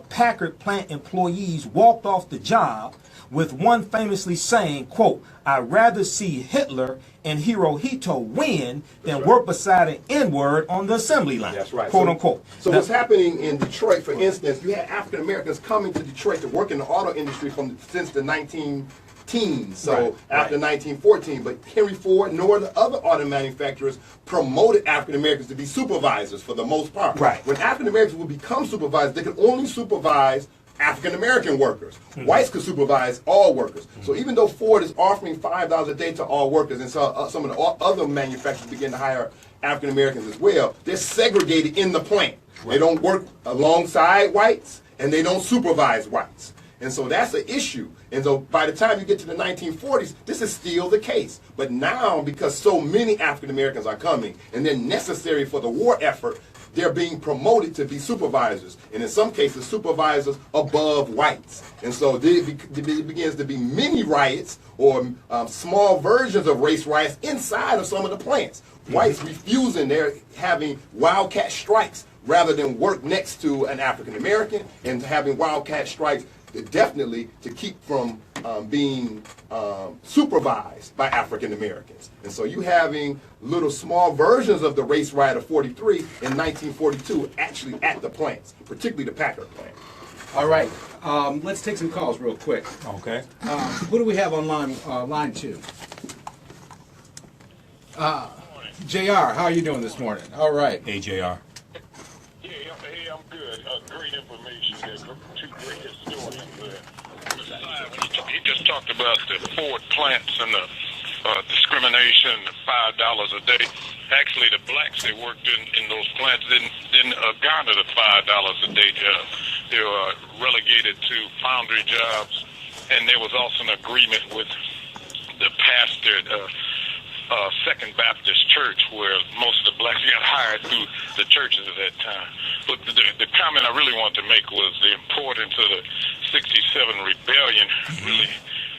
Packard plant employees walked off the job, with one famously saying, quote, "I'd rather see Hitler and Hirohito win than work beside an N-word on the assembly line." That's right. Quote unquote. So Now- what's happening in Detroit, for instance, you had African Americans coming to Detroit to work in the auto industry since the 19-teens, so Right, after right. 1914. But Henry Ford nor the other auto manufacturers promoted African Americans to be supervisors for the most part. Right. When African Americans would become supervisors, they could only supervise African American workers. Whites could supervise all workers. So even though Ford is offering $5 a day to all workers, and so some of the other manufacturers begin to hire African Americans as well, they're segregated in the plant. They don't work alongside whites, and they don't supervise whites. And so that's an issue. And so by the time you get to the 1940s, this is still the case. But now, because so many African Americans are coming, and they're necessary for the war effort, they're being promoted to be supervisors, and in some cases, supervisors above whites. And so there begins to be mini riots or small versions of race riots inside of some of the plants. Whites refusing, they're having wildcat strikes rather than work next to an African American, and having wildcat strikes definitely to keep from being supervised by African Americans. And so you having little small versions of the race riot of 43 in 1942 actually at the plants, particularly the Packard plant. All right. Let's take some calls real quick. Okay. Who do we have on line 2? JR, how are you doing this morning? All right. Hey, JR. Yeah, hey, I'm good. Great information there. 2 great historians there. He just talked about the Ford plants and the discrimination, the $5 a day. Actually, the blacks that worked in those plants didn't garner the $5 a day job. They were relegated to foundry jobs, and there was also an agreement with the pastor, Second Baptist Church, where most of the blacks got hired through the churches at that time. But the comment I really wanted to make was the importance of the 67 rebellion really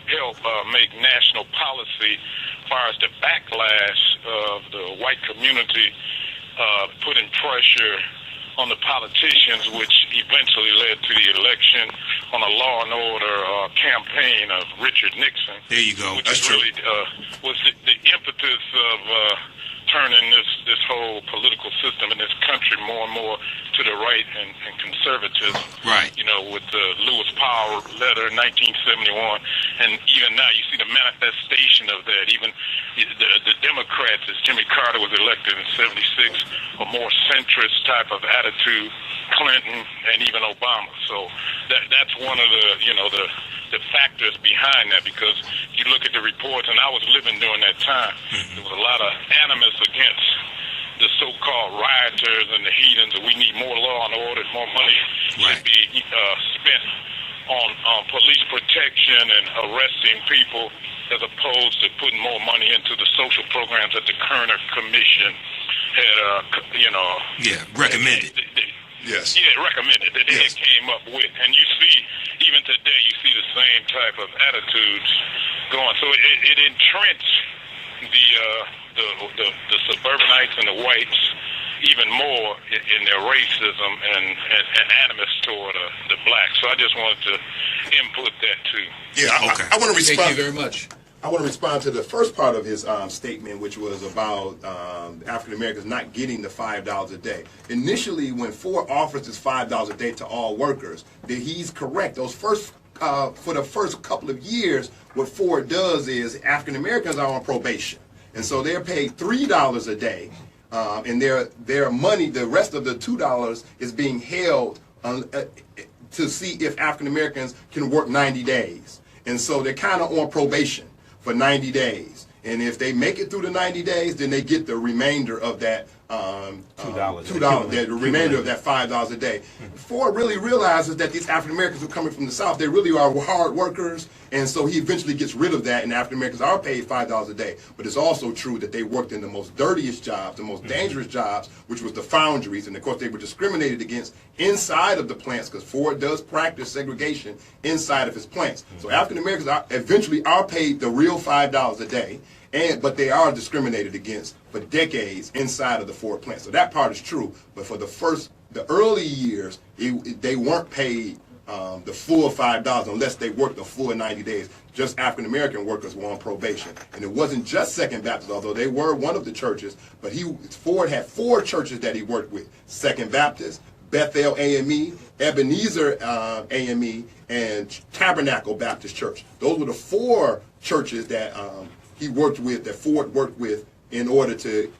helped make national policy as far as the backlash of the white community, putting pressure on the politicians, which eventually led to the election on a law and order campaign of Richard Nixon. There you go. Which That's is really was the impetus of turning this whole political system in this country more and more to the right and conservative. Right. You know, with the Lewis Powell letter in 1971, and even now you see the manifestation of that. Even the Democrats, as Jimmy Carter was elected in '76, a more centrist type of attitude, Clinton and even Obama. So that's one of the factors behind that, because you look at the reports, and I was living during that time, there was a lot of animus against the so-called rioters and the heathens, and we need more law and order, more money should be spent on police protection and arresting people, as opposed to putting more money into the social programs that the Kerner Commission had, recommended. Yes. Yeah, recommended that they came up with. And you see, even today, you see the same type of attitudes going. So it entrenched the suburbanites and the whites even more in their racism and animus toward the blacks. So I just wanted to input that too. Yeah, okay. I want to respond. Thank you very much. I want to respond to the first part of his statement, which was about African Americans not getting the $5 a day. Initially, when Ford offers this $5 a day to all workers, he's correct. Those for the first couple of years, what Ford does is African Americans are on probation, and so they're paid $3 a day, and their money, the rest of the $2, is being held to see if African Americans can work 90 days, and so they're kind of on probation for 90 days. And if they make it through the 90 days, then they get the remainder of that $2, the remainder of that $5 a day. Ford really realizes that these African Americans who are coming from the South, they really are hard workers, and so he eventually gets rid of that, and African Americans are paid $5 a day. But it's also true that they worked in the most dirtiest jobs, the most dangerous jobs, which was the foundries, and of course they were discriminated against inside of the plants, because Ford does practice segregation inside of his plants. So African Americans eventually are paid the real $5 a day, but they are discriminated against for decades inside of the Ford plant. So that part is true. But for the early years, they weren't paid the full $5 unless they worked the full 90 days. Just African American workers were on probation. And it wasn't just Second Baptist, although they were one of the churches, but Ford had 4 churches that he worked with: Second Baptist, Bethel AME, Ebenezer AME, and Tabernacle Baptist Church. Those were the 4 churches that he worked with, that Ford worked with, in order to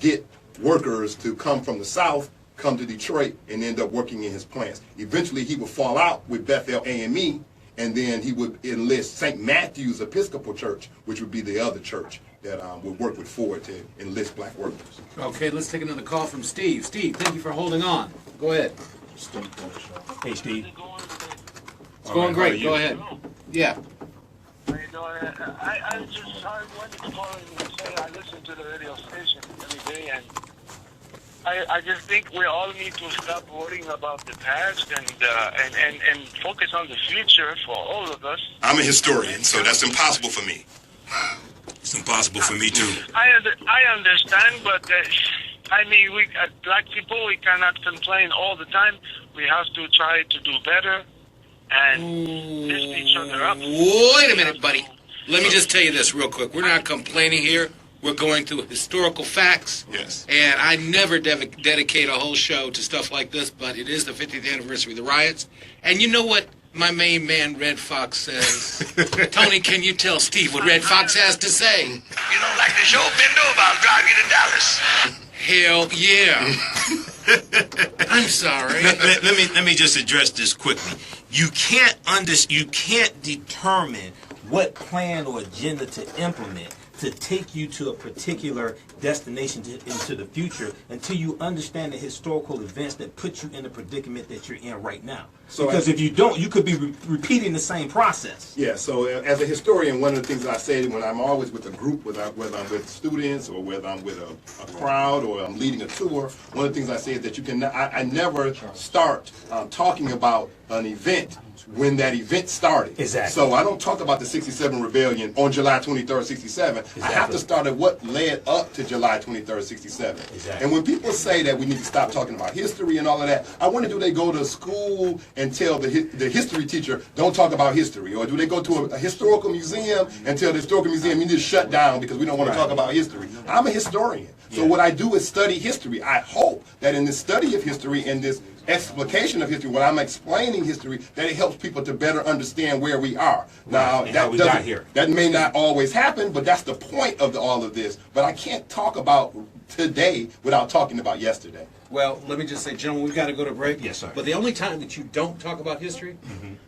get workers to come from the South, come to Detroit, and end up working in his plants. Eventually, he would fall out with Bethel AME, and then he would enlist St. Matthew's Episcopal Church, which would be the other church that would work with Ford to enlist black workers. Okay, let's take another call from Steve. Steve, thank you for holding on. Go ahead. Hey, Steve. It's going great. Go ahead. Yeah. How you doing? I wanted to call and say I listen to the radio station every day, and I just think we all need to stop worrying about the past and focus on the future for all of us. I'm a historian, so that's impossible for me. It's impossible for me too. I understand, but I mean, we black people, we cannot complain all the time. We have to try to do better and lift each other up. Wait a minute, buddy. Let me just tell you this real quick. We're not complaining here. We're going through historical facts. Yes. And I never dedicate a whole show to stuff like this, but it is the 50th anniversary of the riots. And you know what my main man, Red Fox, says? Tony, can you tell Steve what Red Fox has to say? You don't like the show? Bend over. I'll drive you to Dallas. Hell yeah. I'm sorry. Let me just address this quickly. You can't Determine what plan or agenda to implement to take you to a particular destination into the future until you understand the historical events that put you in the predicament that you're in right now. So because if you don't, you could be repeating the same process. Yeah, so as a historian, one of the things that I say when I'm always with a group, whether I'm with students or whether I'm with a crowd or I'm leading a tour, one of the things I say is that I never start talking about an event when that event started. Exactly. So I don't talk about the 67 rebellion on July 23rd, 67. Exactly. I have to start at what led up to July 23rd, 67. Exactly. And when people say that we need to stop talking about history and all of that, I wonder, do they go to school and tell the history teacher, don't talk about history? Or do they go to a historical museum and tell the historical museum, you need to shut down because we don't want to talk about history? I'm a historian. So Yeah. what I do is study history. I hope that in this study of history and this explication of history, when I'm explaining history, that it helps people to better understand where we are. Now, and how we got here. that may not always happen, but that's the point of all of this. But I can't talk about today without talking about yesterday. Well, let me just say, gentlemen, we've got to go to break. Yes, sir. But the only time that you don't talk about history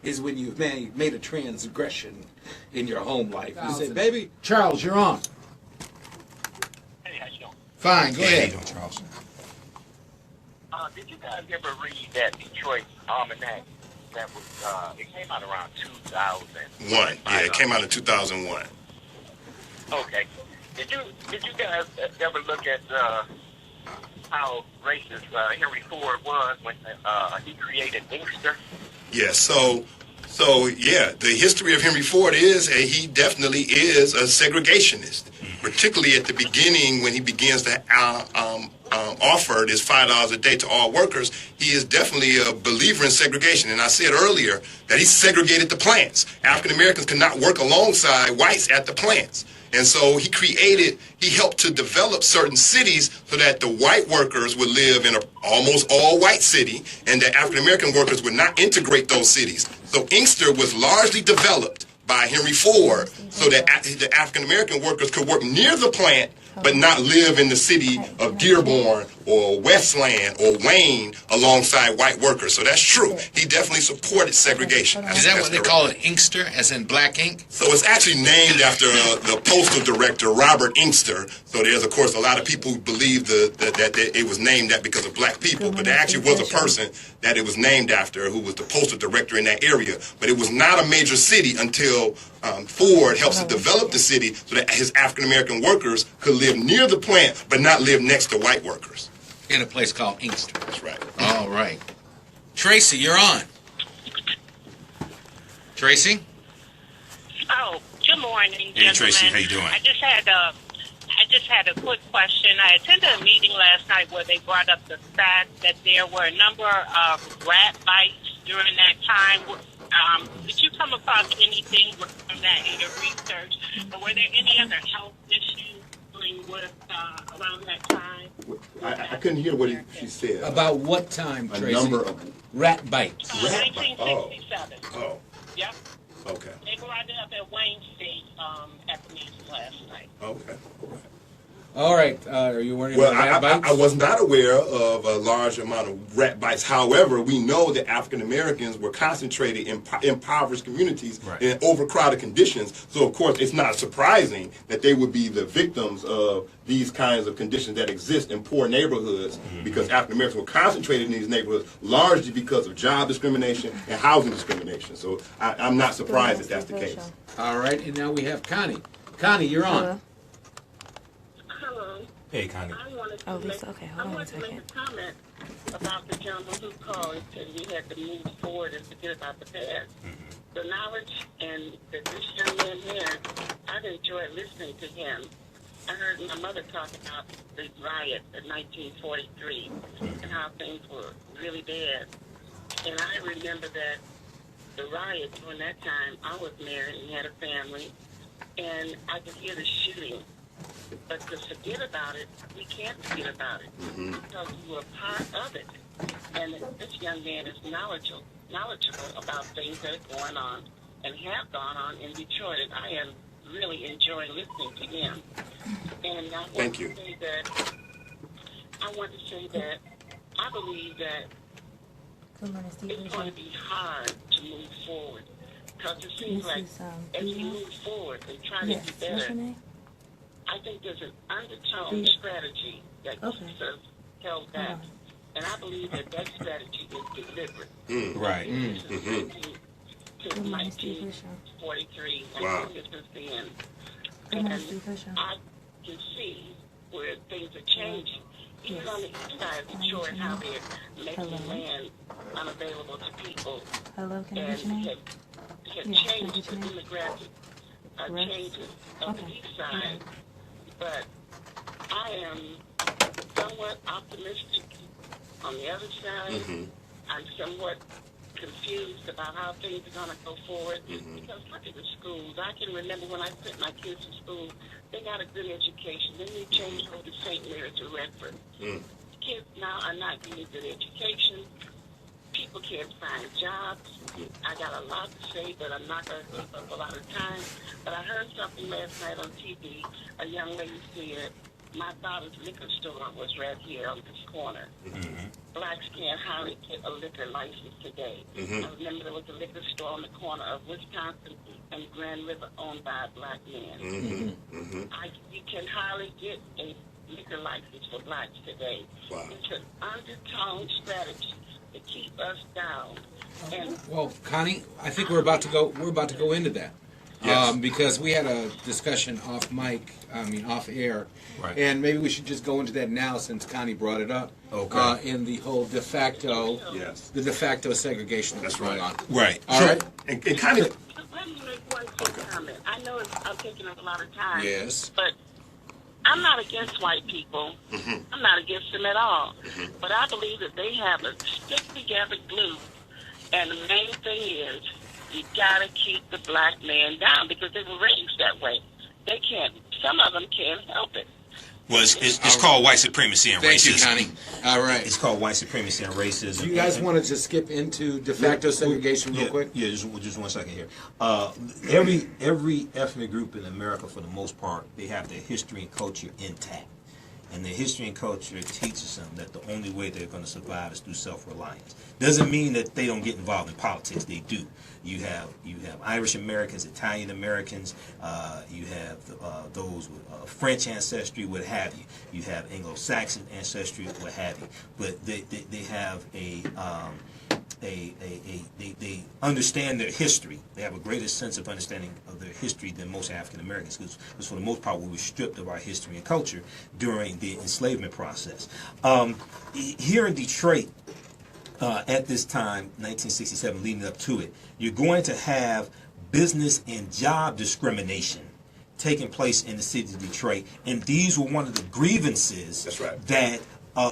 is when you've made a transgression in your home life. You say, baby, Charles, you're on. Hey, how you doing? Fine, go ahead. Charles. Did you guys ever read that Detroit Almanac? That was it came out around 2001. Yeah, it came out in 2001. Okay. Did you guys ever look at how racist Henry Ford was when he created Inkster? Yeah, so yeah, the history of Henry Ford is he definitely is a segregationist, particularly at the beginning when he begins to offer this $5 a day to all workers. He is definitely a believer in segregation, and I said earlier that he segregated the plants. African Americans could not work alongside whites at the plants. And so he helped to develop certain cities so that the white workers would live in an almost all-white city and the African-American workers would not integrate those cities. So Inkster was largely developed by Henry Ford so that the African-American workers could work near the plant but not live in the city of Dearborn or Westland or Wayne alongside white workers. So that's true. He definitely supported segregation. Is that what they call it, Inkster, as in black ink? So it's actually named after the postal director, Robert Inkster. So there's, of course, a lot of people who believe that it was named that because of black people. But there actually was a person that it was named after who was the postal director in that area. But it was not a major city until Ford helps to develop the city so that his African-American workers could live near the plant but not live next to white workers. In a place called Inkster. That's right. All right. Tracy, you're on. Tracy? Oh, good morning, gentlemen. Hey, Tracy, how you doing? I just had a quick question. I attended a meeting last night where they brought up the fact that there were a number of rat bites during that time. Did you come across anything from that in your research? Or were there any other health issues dealing with around that time? I couldn't hear what she said. About what time, A Tracy? number of rat bites. 1967. Oh, Yep. okay. They brought it up at Wayne State at the meeting last night. Okay. All right. Are you worried Well, about rat bites? I was not aware of a large amount of rat bites. However, we know that African Americans were concentrated in impoverished communities in overcrowded conditions. So, of course, it's not surprising that they would be the victims of these kinds of conditions that exist in poor neighborhoods because African Americans were concentrated in these neighborhoods largely because of job discrimination and housing discrimination. So I'm not surprised that that's the case. All right. And now we have Connie. Connie, you're on. Hello. Hey, Connie. I wanted to make a comment about the gentleman who called and said we had to move forward and forget about the past. The knowledge and that this young man had, I've enjoyed listening to him. I heard my mother talk about the riot in 1943 and how things were really bad. And I remember that the riot during that time, I was married and had a family, and I could hear the shooting. But to forget about it, we can't forget about it because we were part of it. And this young man is knowledgeable about things that are going on and have gone on in Detroit. And I am really enjoying listening to him. And I want to say that I believe that it's going to be hard to move forward because it seems like as we move forward and try to do better, I think there's an undertone strategy that keeps us held back. And I believe that strategy is deliberate. Right. To 1943, and this is the end. And I can see where things are changing. Even on the east side of Detroit, how they're making land unavailable to people. Hello, can I and get your name? can change the demographic changes of the east side. But I am somewhat optimistic on the other side. I'm somewhat confused about how things are going to go forward. Because look at the schools. I can remember when I sent my kids to school, they got a good education. Then they changed over to St. Mary's to Redford. Kids now are not getting a good education. People can't find jobs. I got a lot to say, but I'm not going to take up a lot of time. But I heard something last night on TV. A young lady said, my daughter's liquor store was right here on this corner. Blacks can't hardly get a liquor license today. I remember there was a liquor store on the corner of Wisconsin and Grand River owned by a black man. You can hardly get a liquor license for blacks today. It's an undertone strategy to keep us down. And well, Connie, I think we're about to go into that. Because we had a discussion off air, and maybe we should just go into that now since Connie brought it up. In the whole de facto, the de facto segregation that's going on. Right. All right. And kind of. Let me make one quick comment. I know I'm taking up a lot of time. Yes. But I'm not against white people. I'm not against them at all. But I believe that they have a stick-together glue, and the main thing is, you gotta keep the black man down because they were raised that way. They can't. Some of them can't help it. Well, it's called white supremacy and racism. Thank you, Connie. All right. It's called white supremacy and racism. Do you guys want to just skip into de facto segregation real quick? Yeah, just 1 second here. Every ethnic group in America, for the most part, they have their history and culture intact. And their history and culture teaches them that the only way they're going to survive is through self-reliance. Doesn't mean that they don't get involved in politics. They do. You have Irish Americans, Italian Americans. You have those with French ancestry, what have you. You have Anglo-Saxon ancestry, what have you. But they have they understand their history. They have a greater sense of understanding of their history than most African Americans, because for the most part we were stripped of our history and culture during the enslavement process. Here in Detroit, at this time, 1967, leading up to it, you're going to have business and job discrimination taking place in the city of Detroit, and these were one of the grievances that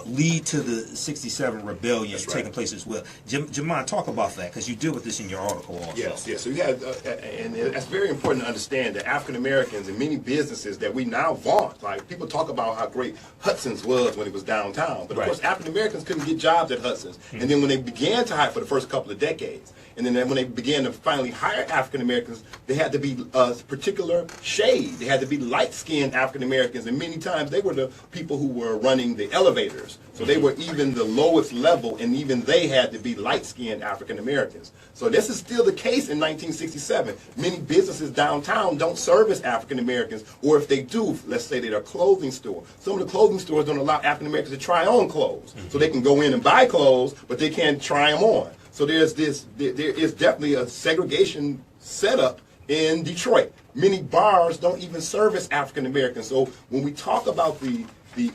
lead to the 67 rebellion taking place as well. Jamon, talk about that, because you deal with this in your article also. Yes. So you had, and that's very important to understand that African Americans and many businesses that we now vaunt, like people talk about how great Hudson's was when it was downtown, but of course African Americans couldn't get jobs at Hudson's. And then when they began to hire for the first couple of decades, and then when they began to finally hire African Americans, they had to be a particular shade. They had to be light-skinned African Americans, and many times they were the people who were running the elevators. So they were even the lowest level, and even they had to be light-skinned African Americans. So this is still the case in 1967. Many businesses downtown don't service African Americans, or if they do, let's say they're a clothing store. Some of the clothing stores don't allow African Americans to try on clothes. So they can go in and buy clothes, but they can't try them on. So there is definitely a segregation setup in Detroit. Many bars don't even service African Americans. So when we talk about the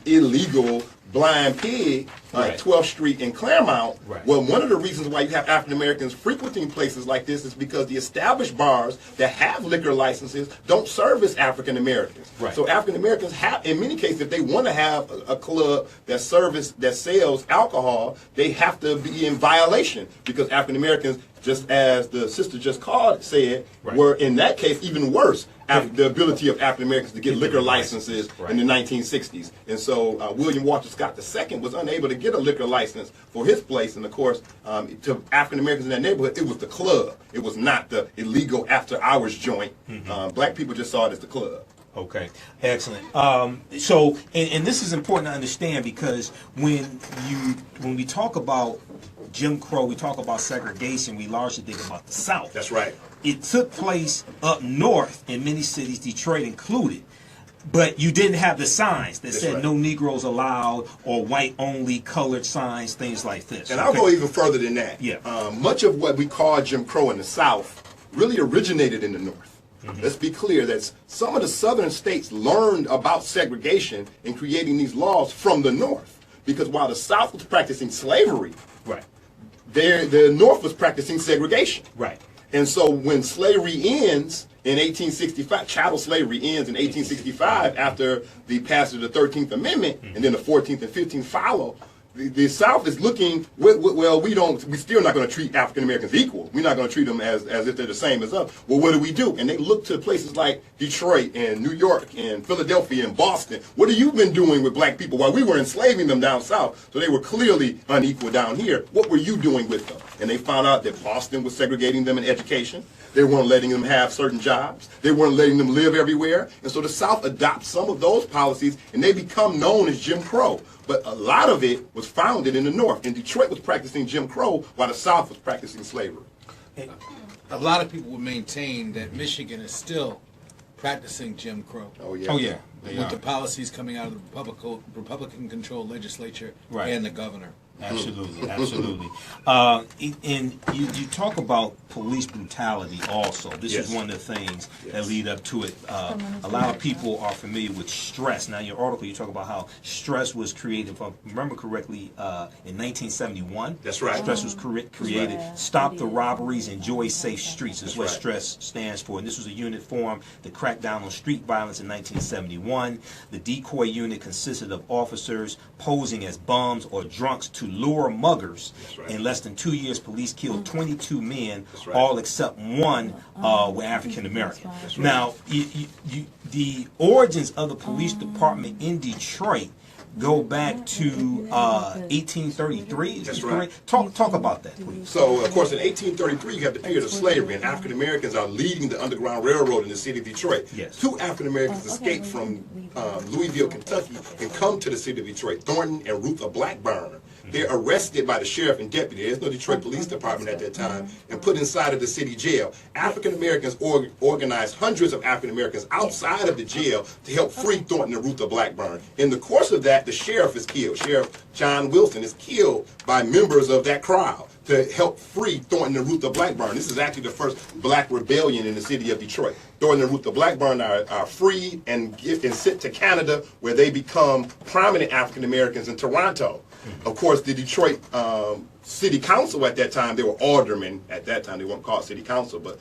illegal blind pig on 12th Street in Claremont, well, one of the reasons why you have African Americans frequenting places like this is because the established bars that have liquor licenses don't service African Americans. So African Americans have, in many cases, if they want to have a club that sells alcohol, they have to be in violation, because African Americans, just as the sister just called said, were in that case even worse. The ability of African Americans to get liquor licenses in the 1960s. And so William Walter Scott II was unable to get a liquor license for his place. And of course, to African Americans in that neighborhood, it was the club. It was not the illegal after hours joint. Black people just saw it as the club. Okay, excellent. So, and this is important to understand, because when we talk about Jim Crow, we talk about segregation, we largely think about the South. That's right. It took place up north in many cities, Detroit included, but you didn't have the signs that said no Negroes allowed, or white only, colored signs, things like this. And I'll go even further than that. Much of what we call Jim Crow in the South really originated in the North. Let's be clear that some of the southern states learned about segregation and creating these laws from the North, because while the South was practicing slavery, the North was practicing segregation. And so when slavery ends in 1865, chattel slavery ends in 1865 after the passage of the 13th Amendment, and then the 14th and 15th follow, the South is looking, well, we're still not going to treat African Americans equal. We're not going to treat them as if they're the same as us. Well, what do? And they look to places like Detroit and New York and Philadelphia and Boston. What have you been doing with black people while we were enslaving them down south? So they were clearly unequal down here. What were you doing with them? And they found out that Boston was segregating them in education. They weren't letting them have certain jobs. They weren't letting them live everywhere. And so the South adopts some of those policies, and they become known as Jim Crow. But a lot of it was founded in the North. And Detroit was practicing Jim Crow while the South was practicing slavery. A lot of people would maintain that Michigan is still practicing Jim Crow. Oh, yeah. Oh, yeah. With the policies coming out of the Republican-controlled legislature and the governor. Absolutely, absolutely. And you talk about police brutality also. This is one of the things that lead up to it. A lot of people are familiar with stress. Now, in your article, you talk about how stress was created, if I remember correctly, in 1971. That's right. Stress was created. Stop the robberies, enjoy safe streets is what stress stands for. And this was a unit formed to crack down on street violence in 1971. The decoy unit consisted of officers posing as bums or drunks to lure muggers. In less than 2 years, police killed 22 men, all except one were African American. Now, the origins of the police department in Detroit go back to 1833. That's right. Talk about that, please. So, of course, in 1833, you have the period of slavery, and African Americans are leading the Underground Railroad in the city of Detroit. Yes. 2 African Americans escaped from Louisville, Kentucky, and come to the city of Detroit, Thornton and Ruther Blackburn. They're arrested by the sheriff and deputy. There's no Detroit Police Department at that time, and put inside of the city jail. African Americans organized hundreds of African Americans outside of the jail to help free Thornton and Ruther Blackburn. In the course of that, the sheriff is killed. Sheriff John Wilson is killed by members of that crowd to help free Thornton and Ruther Blackburn. This is actually the first black rebellion in the city of Detroit. Thornton and Ruther Blackburn are freed and sent to Canada, where they become prominent African Americans in Toronto. Of course, the Detroit City Council at that time, they were aldermen. At that time, they weren't called City Council, but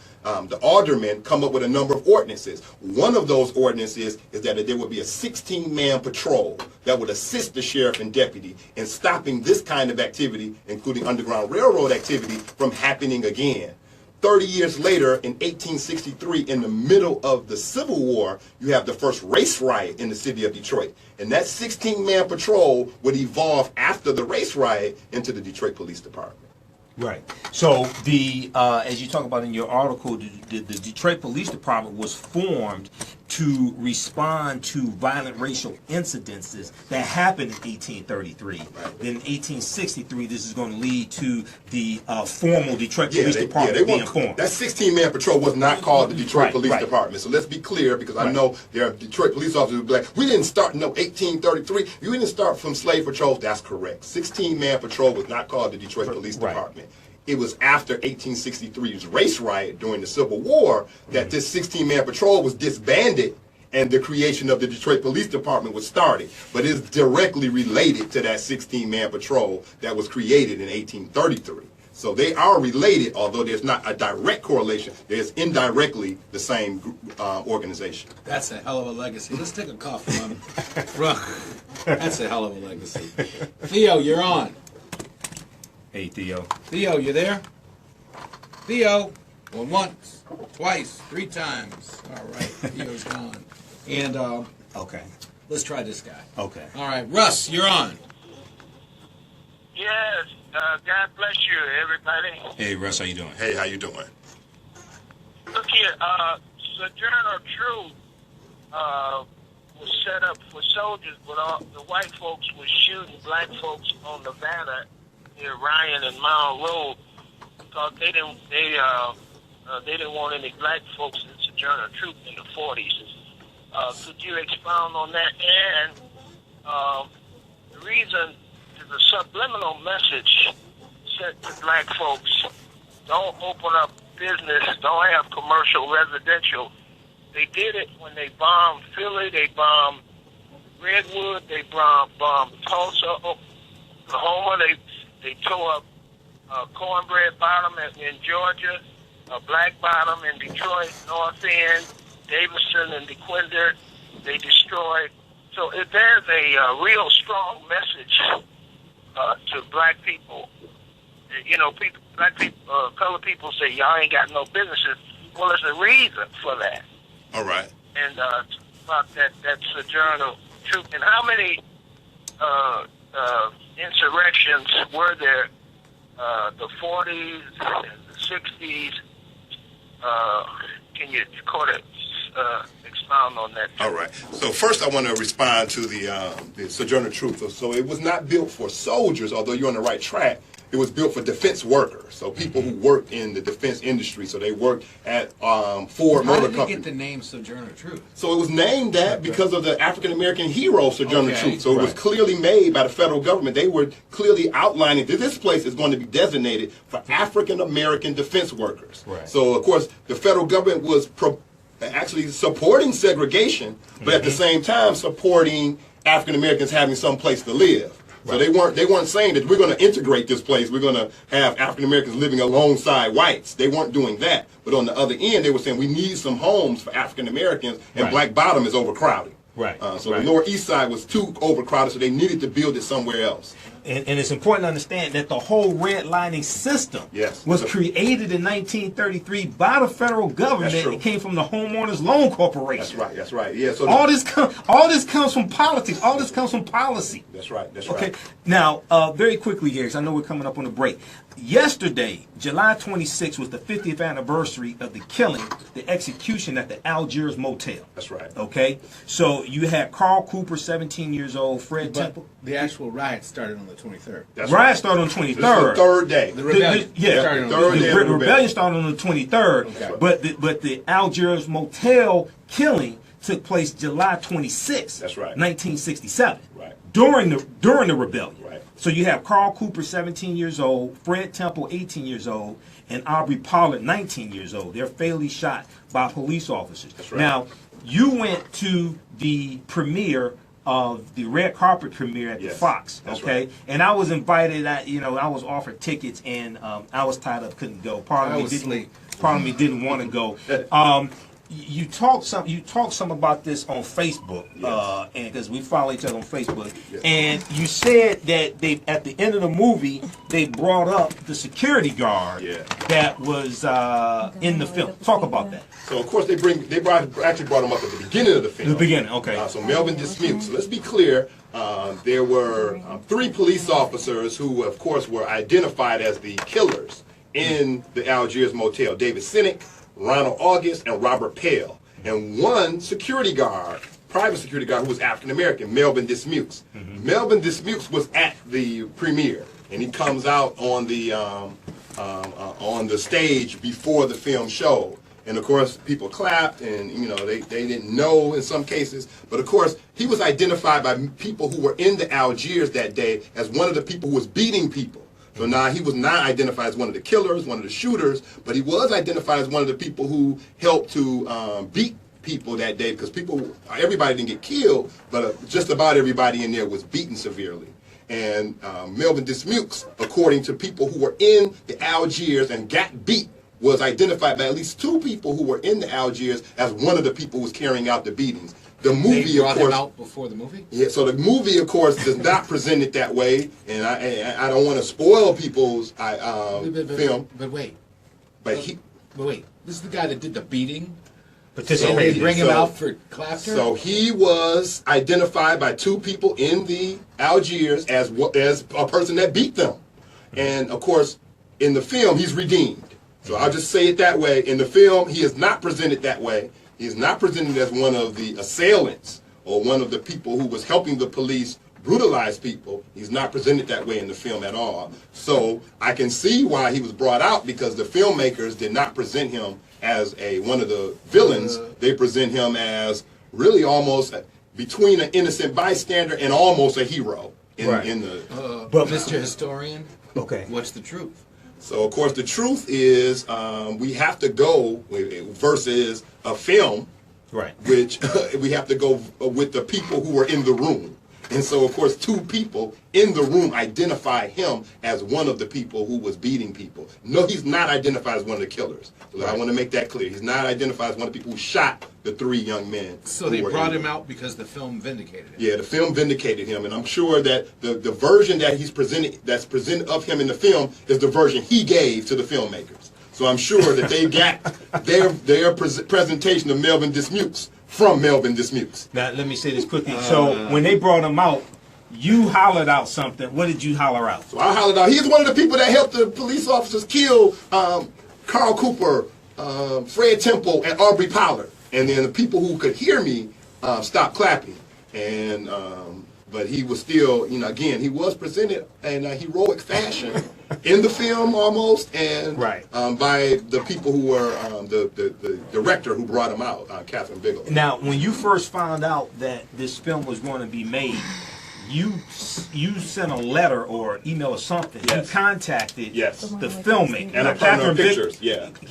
the aldermen come up with a number of ordinances. One of those ordinances is that there would be a 16-man patrol that would assist the sheriff and deputy in stopping this kind of activity, including Underground Railroad activity, from happening again. 30 years later, in 1863, in the middle of the Civil War, you have the first race riot in the city of Detroit. And that 16-man patrol would evolve after the race riot into the Detroit Police Department. Right. So as you talk about in your article, the Detroit Police Department was formed to respond to violent racial incidences that happened in 1833. Then in 1863, this is going to lead to the formal Detroit Police Department being formed. That 16-man patrol was not called the Detroit Police Department. So let's be clear, because I know there are Detroit police officers who be like, we didn't start, 1833. You didn't start from slave patrols. That's correct. 16-man patrol was not called the Detroit Police Department. It was after 1863's race riot during the Civil War that this 16-man patrol was disbanded and the creation of the Detroit Police Department was started. But it's directly related to that 16-man patrol that was created in 1833. So they are related, although there's not a direct correlation. There's indirectly the same organization. That's a hell of a legacy. Let's take a call from that's a hell of a legacy. Theo, you're on. Hey, Theo. Theo, you there? Theo, going once, twice, 3 times. All right, Theo's gone. And okay, let's try this guy. Okay. All right, Russ, you're on. Yes, God bless you, everybody. Hey, Russ, how you doing? Hey, how you doing? Look here, Sojourner Truth was set up for soldiers, but all the white folks was shooting black folks on Nevada near Ryan and Mile Road because they didn't want any black folks in Sojourner Truth in the 40s. Could you expound on that? And the reason is a subliminal message sent to black folks: don't open up business, don't have commercial residential. They did it when they bombed Philly, they bombed Redwood, they bombed Tulsa, Oklahoma, they tore up Cornbread Bottom in Georgia, Black Bottom in Detroit, North End, Davidson and DeQuinder. They destroyed. So if there's a real strong message to black people. You know, black people, colored people say y'all ain't got no businesses. Well, there's a reason for that. All right. And about that sojourner truth. And how many insurrections were there? The 40s and the 60s. Can you expound on that? All right. So first, I want to respond to the Sojourner Truth. So it was not built for soldiers, although you're on the right track. It was built for defense workers, so people who worked in the defense industry. So they worked at Ford Motor Company. How did they get the name Sojourner Truth? So it was named that because of the African American hero Sojourner Okay. Truth. So it was clearly made by the federal government. They were clearly outlining that this place is going to be designated for African American defense workers. Right. So of course the federal government was actually supporting segregation, but at the same time supporting African Americans having some place to live. So they weren't saying that we're going to integrate this place. We're going to have African Americans living alongside whites. They weren't doing that. But on the other end, they were saying we need some homes for African Americans, and Black Bottom is overcrowded. Right. So the Lower East Side was too overcrowded, so they needed to build it somewhere else. And it's important to understand that the whole redlining system was created in 1933 by the federal government. It came from the Homeowners Loan Corporation. That's right. That's right. Yeah. So all this comes from politics. All this comes from policy. That's right. That's okay. right. Now, very quickly here, because I know we're coming up on a break. Yesterday, July 26th, was the 50th anniversary of the killing, the execution at the Algiers motel. That's right. Okay. So you had Carl Cooper, 17 years old, Fred Temple. The actual riot started on the 23rd. Riot started on the 23rd. This is the third day. The rebellion. The rebellion started on the 23rd, Okay. but the Algiers motel killing took place July 26th, That's right. 1967, Right. during the rebellion. Right. So you have Carl Cooper, 17 years old, Fred Temple, 18 years old, and Aubrey Pollard, 19 years old. They're fatally shot by police officers. That's right. Now, you went to the premiere of the red carpet premiere at the Fox, that's okay? right. And I was invited. I was offered tickets, and I was tied up, couldn't go. Part of me didn't want to go. You talked some about this on Facebook, and because we follow each other on Facebook, and you said that they at the end of the movie they brought up the security guard that was in the film. Talk about that. So of course actually brought him up at the beginning of the film. The beginning, okay. So Melvin Dismukes. So let's be clear. There were 3 police officers who, of course, were identified as the killers in the Algiers motel: David Sinek, Ronald August, and Robert Pell, and one security guard, private security guard, who was African American, Melvin Dismukes. Melvin Dismukes was at the premiere, and he comes out on the stage before the film showed. And of course, people clapped, and they didn't know in some cases. But of course, he was identified by people who were in the Algiers that day as one of the people who was beating people. So now he was not identified as one of the killers, one of the shooters, but he was identified as one of the people who helped to beat people that day, because everybody didn't get killed, but just about everybody in there was beaten severely. And Melvin Dismukes, according to people who were in the Algiers and got beat, was identified by at least 2 people who were in the Algiers as one of the people who was carrying out the beatings. The movie, they brought of course, him out before the movie. Yeah, so the movie, of course, does not present it that way, and I don't want to spoil people's film. But wait, But wait, this is the guy that did the beating. So they bring him out for laughter. So he was identified by 2 people in the Algiers as a person that beat them, and of course, in the film, he's redeemed. So I'll just say it that way. In the film, he is not presented that way. He is not presented as one of the assailants or one of the people who was helping the police brutalize people. He's not presented that way in the film at all. So I can see why he was brought out, because the filmmakers did not present him as one of the villains. They present him as really almost between an innocent bystander and almost a hero. But Mr. Historian, what's the truth? So, of course, the truth is we have to go versus a film, which we have to go with the people who were in the room. And so, of course, 2 people in the room identify him as one of the people who was beating people. No, he's not identified as one of the killers. So I want to make that clear. He's not identified as one of the people who shot the 3 young men. So they brought him out because the film vindicated him. Yeah, the film vindicated him, and I'm sure that the version that that's presented of him in the film is the version he gave to the filmmakers. So I'm sure that they got their presentation of Melvin Dismukes from Melvin Dismukes. Now, let me say this quickly. So when they brought him out, you hollered out something. What did you holler out? So I hollered out, he's one of the people that helped the police officers kill Carl Cooper, Fred Temple, and Aubrey Pollard. And then the people who could hear me stopped clapping. And but he was still, again, he was presented in a heroic fashion in the film almost, and by the people who were the director who brought him out, Catherine Bigelow. Now, when you first found out that this film was going to be made, you sent a letter or email or something. You contacted the filmmaker. And Catherine Pictures,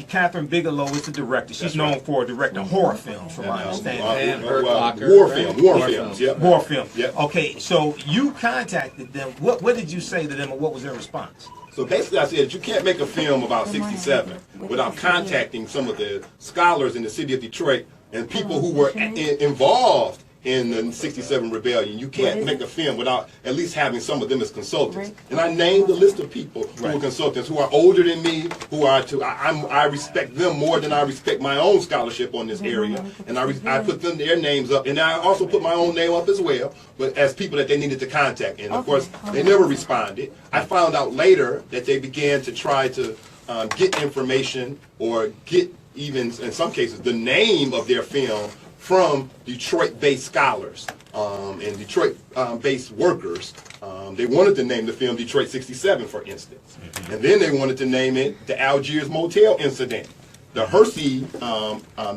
Catherine Bigelow is the director. She's known for directing horror films, from my understanding. War films. War films. Okay, so you contacted them. What did you say to them, and what was their response? So basically I said that you can't make a film about 67 without contacting some of the scholars in the city of Detroit and people who were involved in the 67 rebellion. You can't make a film without at least having some of them as consultants. And I named a list of people who were consultants, who are older than me, who are I respect them more than I respect my own scholarship on this area. And I put their names up, and I also put my own name up as well, but as people that they needed to contact. And of course, they never responded. I found out later that they began to try to get information or get even, in some cases, the name of their film from Detroit-based scholars and Detroit-based workers. They wanted to name the film Detroit 67, for instance. And then they wanted to name it the Algiers Motel Incident. The Hersey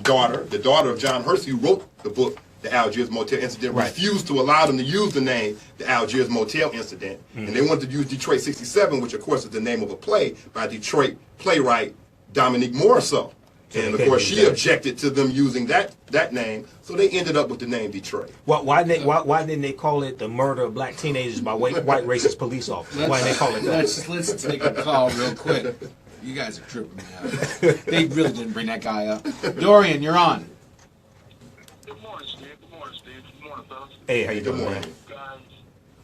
daughter, the daughter of John Hersey, who wrote the book, The Algiers Motel Incident, refused to allow them to use the name, The Algiers Motel Incident. And they wanted to use Detroit 67, which of course is the name of a play by Detroit playwright Dominique Morisseau. And of course, she objected to them using that name, so they ended up with the name Detroit. Why didn't they call it the murder of black teenagers by white racist police officers? Why didn't they call it that? Let's take a call real quick. You guys are tripping me out. They really didn't bring that guy up. Dorian, you're on. Good morning, Steve. Good morning, Steve. Good morning, fellas. Hey, how you doing, man?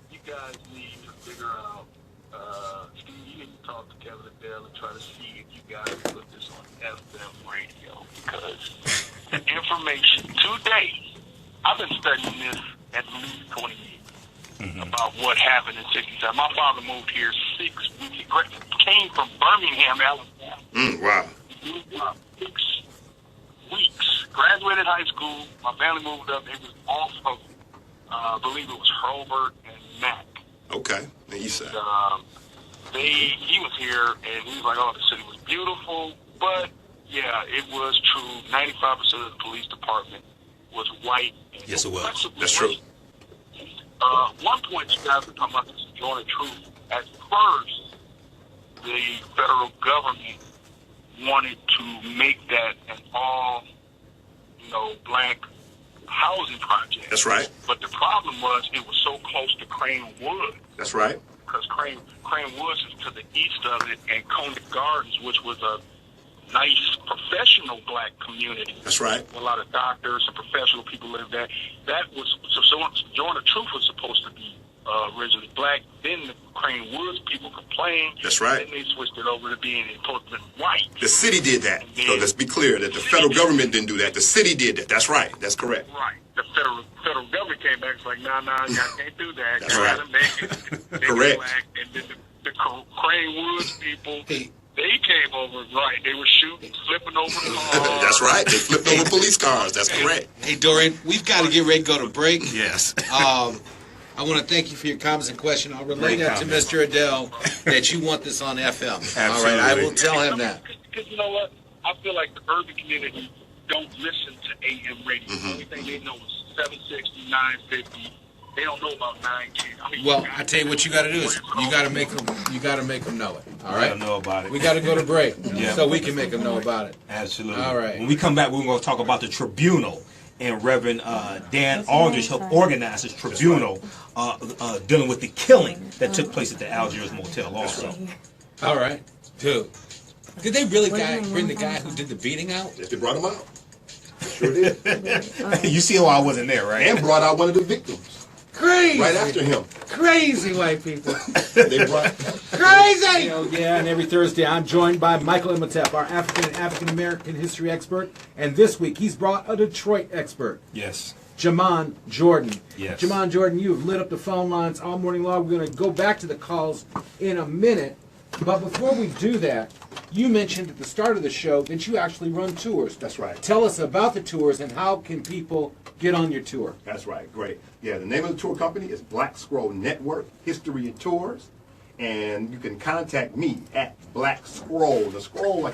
You guys need to figure out, Steve, you need to talk to Kevin Adele and try to see if you guys put this on FM radio, because the information today, I've been studying this at least 20 years about what happened in 67. My father moved here 6 weeks. He came from Birmingham, Alabama. Wow. He moved out 6 weeks. Graduated high school. My family moved up. It was off of, I believe it was Hurlburt and Mack. Okay. The east side. He was here, and he was like, oh, the city was beautiful. But, yeah, it was true. 95% of the police department was white. Yes, it was. That's true. One point you guys were talking about this joint of truth. At first, the federal government wanted to make that an all, black housing project. That's right. But the problem was it was so close to Crane Woods. That's right. Because Crane Woods is to the east of it, and Coney Gardens, which was a nice professional black community. That's right. A lot of doctors and professional people lived there. That was so Joint of Truth was supposed to be originally black. Then the Crane Woods people complained. That's right. Then they switched it over to being supposed to be white. The city did that. So let's be clear that the federal government didn't do that. The city did that. That's right. That's correct. Right. The federal government came back and was like, nah, y'all can't do that. That's right. Correct. Black. And then the Crane Woods people, they came over, right. They were shooting, flipping over the cars. That's right. They flipped over police cars. That's correct. Hey, Dorian, we've got to get ready to go to break. Yes. I want to thank you for your comments and question. I'll relay that to Mr. Adele that you want this on FM. Absolutely. All right, I will tell him that. Because you know what? I feel like the urban community don't listen to AM radio. The only thing they know is 760, 950. They don't know about 910. Well, I tell you what you got to do is you got to make them know it. All right. Know about it. We got to go to break so we can make them know about it. Absolutely. All right. When we come back, we're going to talk about the tribunal and Reverend Dan Aldrich helped organize this tribunal dealing with the killing that took place at the Algiers motel also. All right, dude. Did they really bring the guy who did the beating out? Yes, they brought him out. Sure did. You see why I wasn't there, right? And brought out one of the victims. Crazy. Right after him. Crazy white people. They brought Crazy! Yeah, and every Thursday I'm joined by Michael Imhotep, our African and African American history expert. And this week he's brought a Detroit expert. Yes. Jamon Jordan. Yes. Jamon Jordan, you've lit up the phone lines all morning long. We're going to go back to the calls in a minute. But before we do that, you mentioned at the start of the show that you actually run tours. That's right. Tell us about the tours and how can people get on your tour. That's right. Great. Yeah, the name of the tour company is Black Scroll Network, History and Tours. And you can contact me at Black Scroll. The scroll like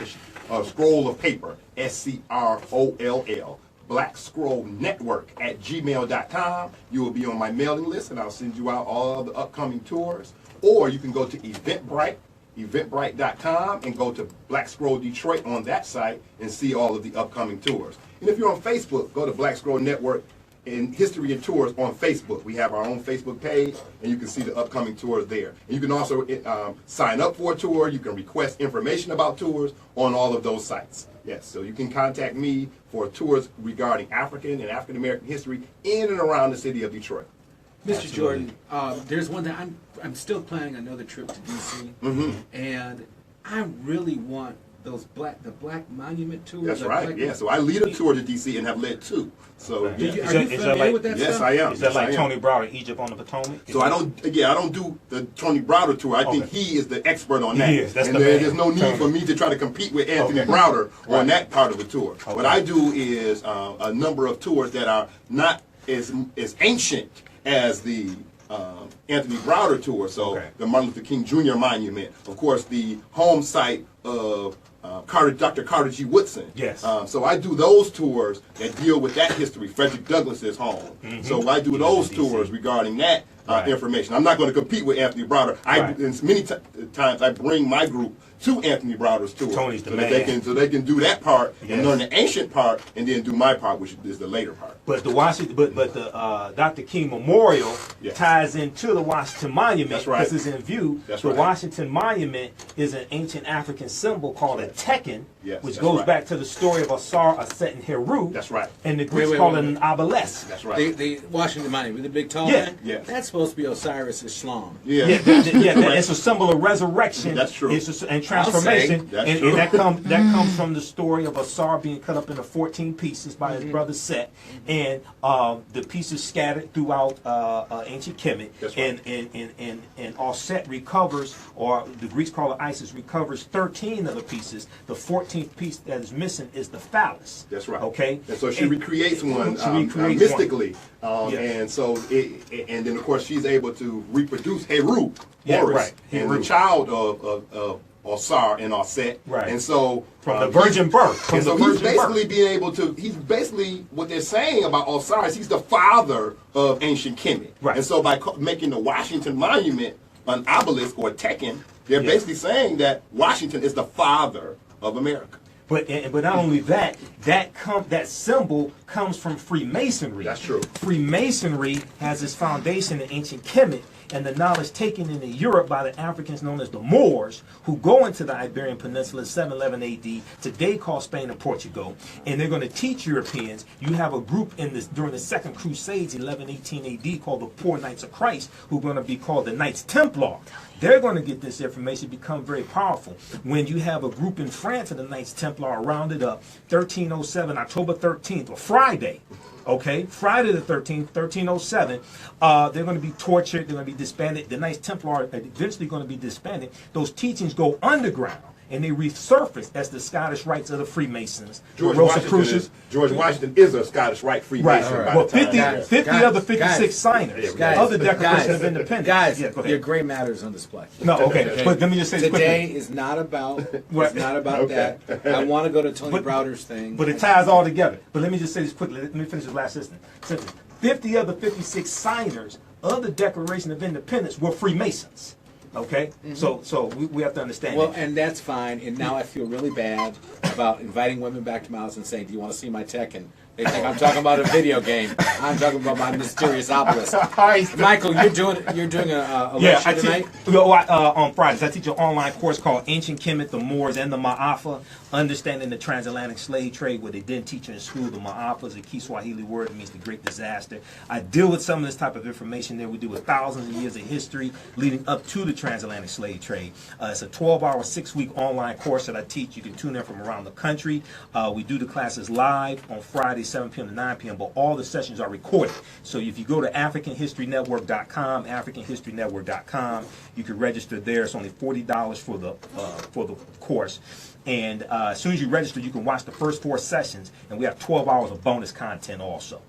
a scroll of paper. SCROLL. Black Scroll Network at gmail.com. You will be on my mailing list and I'll send you out all the upcoming tours. Or you can go to Eventbrite. Eventbrite.com and go to Black Scroll Detroit on that site and see all of the upcoming tours. And if you're on Facebook, go to Black Scroll Network and History and Tours on Facebook. We have our own Facebook page and you can see the upcoming tours there. And you can also sign up for a tour. You can request information about tours on all of those sites. Yes, so you can contact me for tours regarding African and African American history in and around the city of Detroit. Mr. Jordan, there's one that I'm still planning another trip to D.C. And I really want the Black Monument tours. That's right. Yeah. So I lead a tour to D.C. and have led two. So are you familiar with that yes, stuff? I am. Is that yes, like Tony Browder, Egypt on the Potomac? So I don't do the Tony Browder tour. I think he is the expert on that. He is. That's and the man. there's no need for me to try to compete with Anthony Browder on that part of the tour. What I do is a number of tours that are not as ancient as the Anthony Browder tour. So the Martin Luther King Jr. Monument, of course, the home site of Dr. Carter G. Woodson. Yes. So I do those tours that deal with that history. Frederick Douglass's home. So I do those tours regarding that information. I'm not going to compete with Anthony Browder. Many times I bring my group to Anthony Browder's tour. Tony's the so man. that they can do that part and learn the ancient part and then do my part, which is the later part. But the Washington, but the Dr. King Memorial ties into the Washington Monument That's right. because it's in view. That's the right. Washington Monument is an ancient African symbol called a tekken, which that's goes right. back to the story of Asar, Aset, and Heru. That's right. And the Greeks call it an obelisk. That's right. The Washington Monument with the big tall Yeah. man? Yeah. That's supposed to be Osiris Islam. Yeah. It's a symbol of resurrection. That's true. And transformation. That's and true. that comes from the story of Asar being cut up into 14 pieces by his brother Set, and the pieces scattered throughout ancient Kemet. That's right. And Aset recovers, or the Greeks call it Isis, recovers 13 of the pieces. The 14th piece that is missing is the phallus. That's right. Okay. And so she recreates one mystically, and so and then of course she's able to reproduce Heru, Horus, and the child of Osar and Aset. Right. And so from the virgin birth. And so he's basically being able to. He's basically what they're saying about Osiris. He's the father of ancient Kemet. Right. And so by making the Washington Monument an obelisk or a tekken, they're basically saying that Washington is the father of America. But not only that, that symbol comes from Freemasonry. That's true. Freemasonry has its foundation in ancient Kemet, and the knowledge taken into Europe by the Africans known as the Moors, who go into the Iberian Peninsula in 711 AD, today called Spain and Portugal, and they're going to teach Europeans. You have a group during the Second Crusades, 1118 AD, called the Poor Knights of Christ, who are going to be called the Knights Templar. They're going to get this information, become very powerful. When you have a group in France of the Knights Templar are rounded up, 1307, October 13th, or Friday, okay, Friday the 13th, 1307, they're going to be tortured, they're going to be disbanded. The Knights Templar are eventually going to be disbanded. Those teachings go underground, and they resurface as the Scottish Rites of the Freemasons. George Washington is a Scottish Rite Freemason. Right. Well, 50 of the 56 signers of the Declaration of Independence. Guys, your gray matter is on display. No, okay. But let me just say this today quickly. is not about that. I want to go to Tony Browder's thing. But it ties all together. But let me just say this quickly. Let me finish this last sentence. 50 of the 56 signers of the Declaration of Independence were Freemasons. Okay, so we have to understand. Well, that. and that's fine. And now I feel really bad about inviting women back to my house and saying, "Do you want to see my tech?" And They think I'm talking about a video game. I'm talking about my mysterious obelisk. Michael, you're doing a lecture tonight? On Fridays, I teach an online course called Ancient Kemet, the Moors, and the Ma'afa, Understanding the Transatlantic Slave Trade, where they didn't teach in school. The Ma'afa is a key Swahili word. It means the great disaster. I deal with some of this type of information there. We deal with thousands of years of history leading up to the transatlantic slave trade. It's a 12-hour, 6-week online course that I teach. You can tune in from around the country. We do the classes live on Friday, 7 p.m. to 9 p.m., but all the sessions are recorded. So if you go to AfricanHistoryNetwork.com, AfricanHistoryNetwork.com, you can register there. It's only $40 for the course. And as soon as you register, you can watch the first 4 sessions, and we have 12 hours of bonus content also.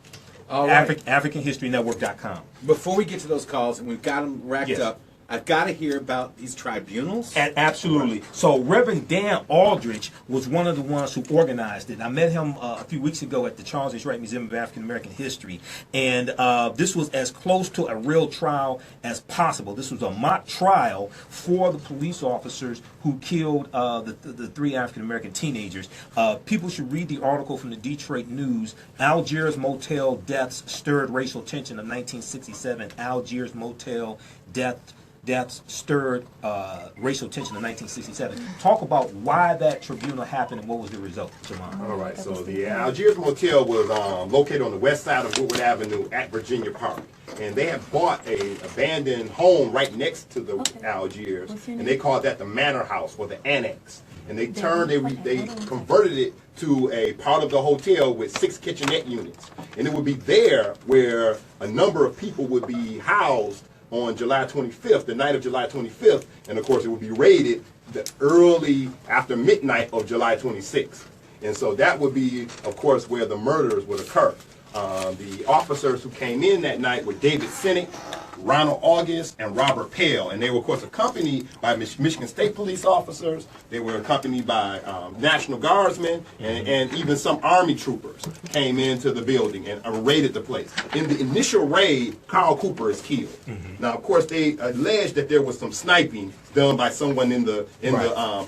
All right. AfricanHistoryNetwork.com. Before we get to those calls, and we've got them racked up, I've got to hear about these tribunals. And absolutely. So Reverend Dan Aldrich was one of the ones who organized it. I met him a few weeks ago at the Charles H. Wright Museum of African American History. And this was as close to a real trial as possible. This was a mock trial for the police officers who killed the 3 African American teenagers. People should read the article from the Detroit News, Algiers Motel Deaths Stirred Racial Tension of 1967. Algiers Motel Deaths stirred racial tension in 1967. Talk about why that tribunal happened and what was the result, Jamon. All right, so the Algiers Motel was located on the west side of Woodward Avenue at Virginia Park. And they had bought an abandoned home right next to the Algiers, and they called that the Manor House or the Annex. And they converted it to a part of the hotel with 6 kitchenette units. And it would be there where a number of people would be housed on July 25th, the night of July 25th, and of course it would be raided the early after midnight of July 26th. And so that would be, of course, where the murders would occur. The officers who came in that night were David Sinek, Ronald August, and Robert Pale. And they were, of course, accompanied by Michigan State Police officers. They were accompanied by National Guardsmen, and even some Army troopers came into the building and raided the place. In the initial raid, Carl Cooper is killed. Now, of course, they alleged that there was some sniping done by someone in the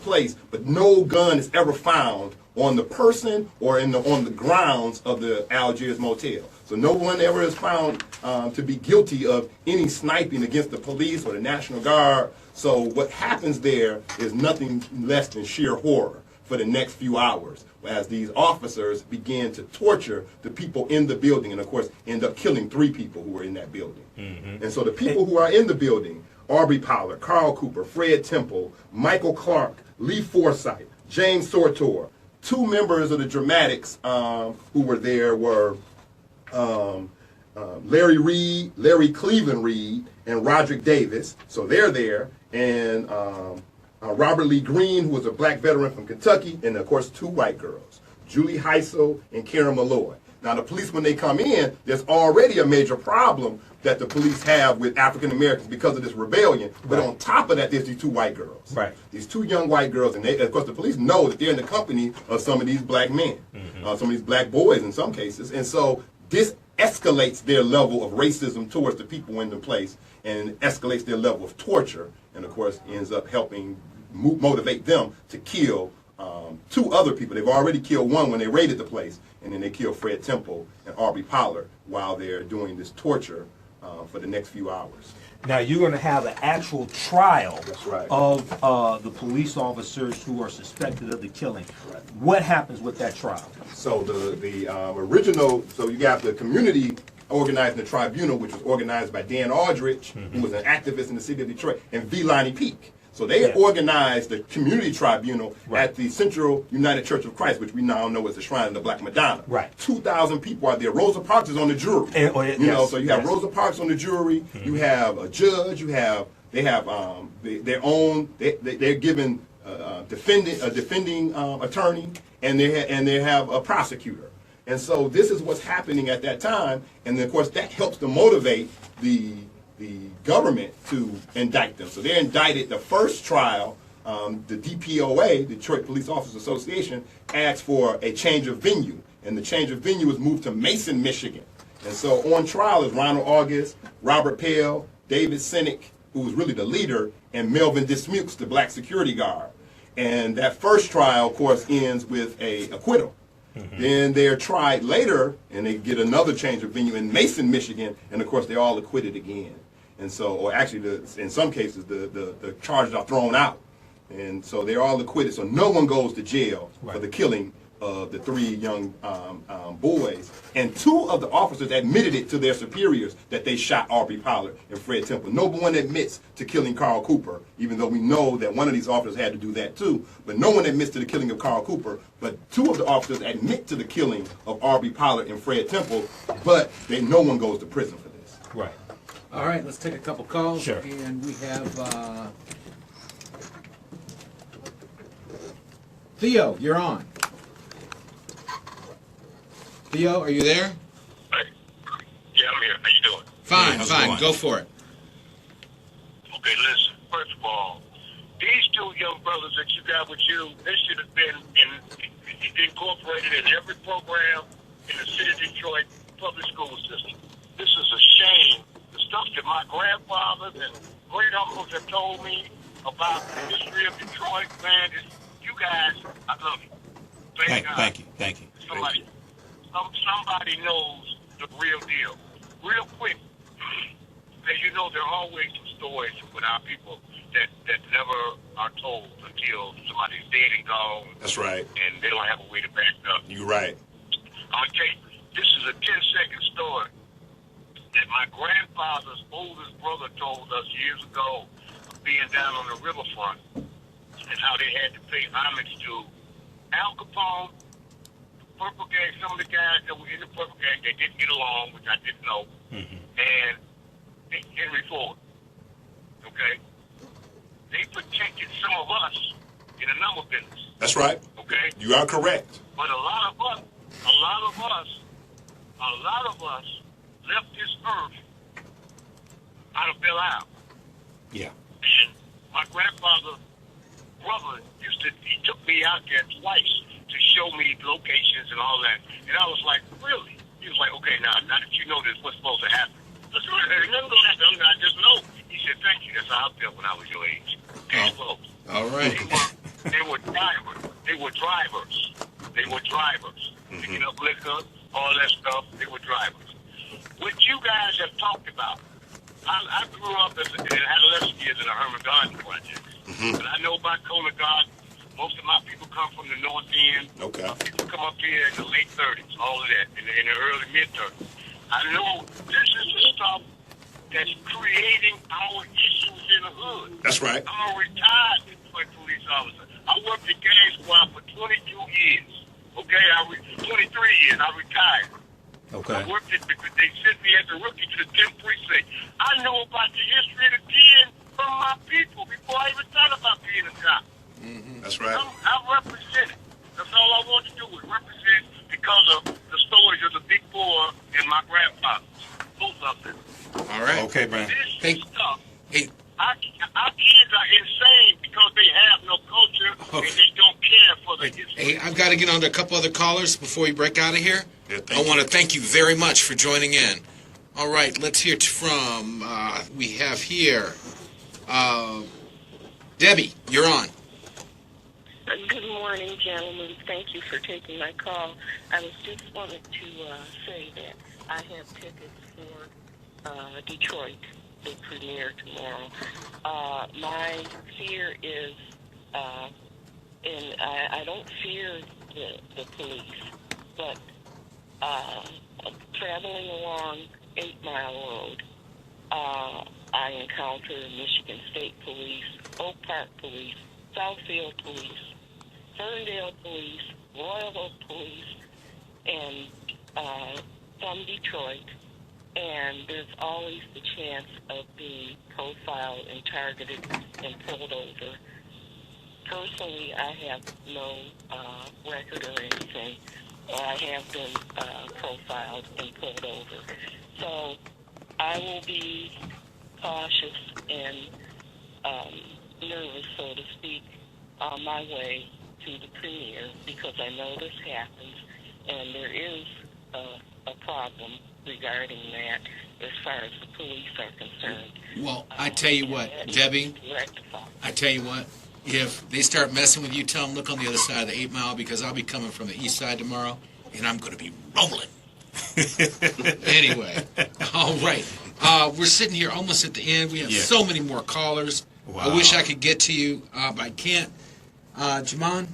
place, but no gun is ever found on the person or on the grounds of the Algiers Motel. So no one ever is found to be guilty of any sniping against the police or the National Guard. So what happens there is nothing less than sheer horror for the next few hours, as these officers begin to torture the people in the building, and of course end up killing 3 people who were in that building. And so the people who are in the building, Aubrey Pollard, Carl Cooper, Fred Temple, Michael Clark, Lee Forsythe, James Sortor. 2 members of the Dramatics who were there were Larry Cleveland Reed, and Roderick Davis. So they're there. And Robert Lee Green, who was a black veteran from Kentucky, and of course 2 white girls, Julie Heisel and Karen Malloy. Now the police, when they come in, there's already a major problem that the police have with African Americans because of this rebellion. But on top of that, there's these 2 white girls. Right. These 2 young white girls, and they, of course the police know that they're in the company of some of these black men, some of these black boys in some cases. And so this escalates their level of racism towards the people in the place, and escalates their level of torture, and of course ends up helping motivate them to kill 2 other people. They've already killed 1 when they raided the place, and then they killed Fred Temple and Aubrey Pollard while they're doing this torture for the next few hours. Now you're going to have an actual trial right. of the police officers who are suspected of the killing. Right. What happens with that trial? So the original, so you got the community organizing the tribunal, which was organized by Dan Aldrich, who was an activist in the city of Detroit, and V. Lonnie Peake. So they organized the community tribunal at the Central United Church of Christ, which we now know as the Shrine of the Black Madonna. Right. 2,000 people are there. Rosa Parks is on the jury. You know, so you have Rosa Parks on the jury. You have a judge. You have they have their own. They're given a defending attorney, and they have a prosecutor. And so this is what's happening at that time, and of course that helps to motivate the government to indict them. So they're indicted. The first trial, the DPOA, Detroit Police Officers Association, asked for a change of venue, and the change of venue was moved to Mason, Michigan. And so on trial is Ronald August, Robert Pale, David Sinek, who was really the leader, and Melvin Dismukes, the black security guard. And that first trial, of course, ends with a acquittal. Then they're tried later, and they get another change of venue in Mason, Michigan, and of course they're all acquitted again. And so, or actually, in some cases, the charges are thrown out, and so they're all acquitted. So no one goes to jail for the killing of the 3 young boys. And 2 of the officers admitted it to their superiors that they shot Aubrey Pollard and Fred Temple. No one admits to killing Carl Cooper, even though we know that one of these officers had to do that too. But no one admits to the killing of Carl Cooper. But 2 of the officers admit to the killing of Aubrey Pollard and Fred Temple, but no one goes to prison for this. Right. All right, let's take a couple calls. Sure. And we have Theo, you're on. Theo, are you there? Hey. Yeah, I'm here. How you doing? Fine, fine. Go for it. Okay, listen. First of all, these 2 young brothers that you got with you, they should have been incorporated in every program in the city of Detroit public school system. This is a shame. The stuff that my grandfathers and great uncles have told me about the history of Detroit, man, you guys, I love you. Thank you. Somebody knows the real deal. Real quick, as you know, there are always some stories with our people that never are told until somebody's dead and gone. That's right. And they don't have a way to back it up. You're right. I'm going to tell you, this is a 10-second story that my grandfather's oldest brother told us years ago, being down on the riverfront, and how they had to pay homage to Al Capone, Purple Gang, some of the guys that were in the Purple Gang, they didn't get along, which I didn't know, and Henry Ford, okay? They protected some of us in a number business. That's right. Okay? You are correct. But a lot of us left this earth out of Belle Isle. Yeah. And my grandfather's brother he took me out there twice to show me locations and all that. And I was like, really? He was like, okay, now that you know this, what's supposed to happen? I said, there's nothing going to happen. I just know. He said, thank you. That's how I felt when I was your age. Case closed. All right. They were drivers. Picking up liquor, all that stuff. They were drivers. What you guys have talked about, I grew up as adolescent years in the Herman Garden Project. But I know about Kohler Garden. Most of my people come from the North End. Okay. People come up here in the late 30s, all of that, in the early mid-30s. I know this is the stuff that's creating our issues in the hood. That's right. I'm a retired Detroit police officer. I worked at Gang Squad for 22 years. Okay, 23 years. I retired. Okay. I worked at, they sent me as a rookie to the 10th precinct. I know about the history of the 10 from my people before I even thought about being a cop. That's right. I represent it. That's all I want to do is represent because of the stories of the Big Four and my grandfathers. Both of them. All right. Okay, Brian. This stuff, Hey. our kids are insane because they have no culture and they don't care for the history. Hey, I've got to get on to a couple other callers before we break out of here. Yeah, I want to thank you very much for joining in. All right, let's hear from, we have here, Debbie, you're on. Good morning, gentlemen. Thank you for taking my call. I was just wanted to say that I have tickets for Detroit, the premiere tomorrow. My fear is, and I don't fear the police, but traveling along 8 Mile Road, I encounter Michigan State Police, Oak Park Police, Southfield Police, Ferndale Police, Royal Oak Police, and from Detroit, and there's always the chance of being profiled and targeted and pulled over. Personally, I have no record or anything. I have been profiled and pulled over. So I will be cautious and nervous, so to speak, on my way to the premiere because I know this happens and there is a problem regarding that as far as the police are concerned. Well, I tell you what, Debbie, I tell you what, if they start messing with you, tell them look on the other side of the 8 Mile, because I'll be coming from the east side tomorrow, and I'm going to be rolling. Anyway, all right. We're sitting here almost at the end. We have so many more callers. Wow. I wish I could get to you, but I can't. Jamon,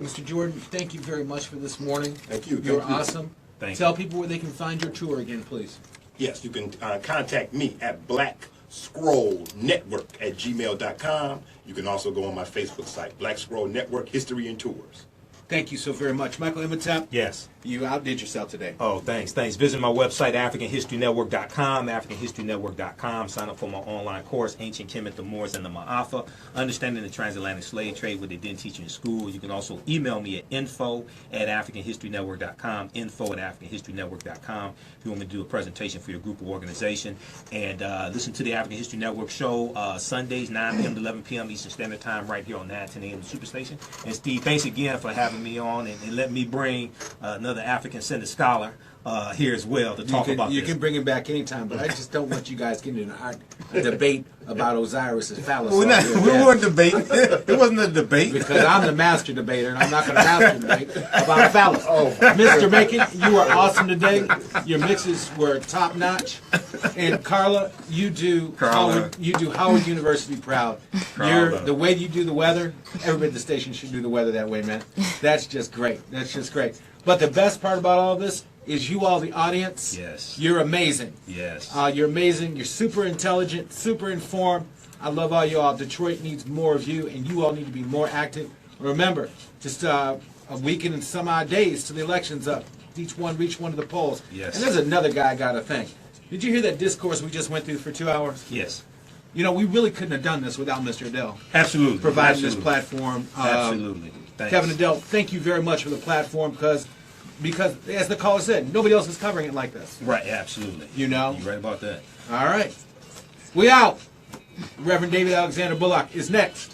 Mr. Jordan, thank you very much for this morning. Thank you. You're Thank you. awesome. Thank Tell people where they can find your tour again, please. Yes, you can contact me at blackscrollnetwork@gmail.com. You can also go on my Facebook site, Black Scroll Network History and Tours. Thank you so very much. Michael Imhotep, Yes. you outdid yourself today. Oh, thanks. Visit my website, AfricanHistoryNetwork.com, AfricanHistoryNetwork.com. Sign up for my online course, Ancient Kemet, the Moors, and the Ma'afa, Understanding the Transatlantic Slave Trade, what they didn't teach you in school. You can also email me at info@AfricanHistoryNetwork.com, info@AfricanHistoryNetwork.com, if you want me to do a presentation for your group or organization. And listen to the African History Network show Sundays, 9 p.m. to 11 p.m. Eastern Standard Time, right here on 910 a.m. Superstation. And Steve, thanks again for having me on and let me bring another African-centered scholar here as well to talk about You this. can bring him back anytime, but I just don't want you guys getting in a debate about Osiris's phallus. we weren't debating. It wasn't a debate. Because I'm the master debater, and I'm not going to master debate about phallus. Mr. Macon, you were awesome today. Your mixes were top notch. And Carla, you do Howard University proud. The way you do the weather, everybody at the station should do the weather that way, man. That's just great. That's just great. But the best part about all this is you all, the audience. Yes. You're amazing. Yes. You're amazing. You're super intelligent, super informed. I love all you all. Detroit needs more of you, and you all need to be more active. Remember, just a weekend and some odd days till the election's up. Reach one of the polls. Yes. And there's another guy I got to thank. Did you hear that discourse we just went through for 2 hours? Yes. You know, we really couldn't have done this without Mr. Adele. Absolutely. Providing Absolutely. this platform. Absolutely. Thanks. Kevin Adele, thank you very much for the platform because, as the caller said, nobody else is covering it like this. Right, absolutely. You know? You're right about that. All right. We out. Reverend David Alexander Bullock is next.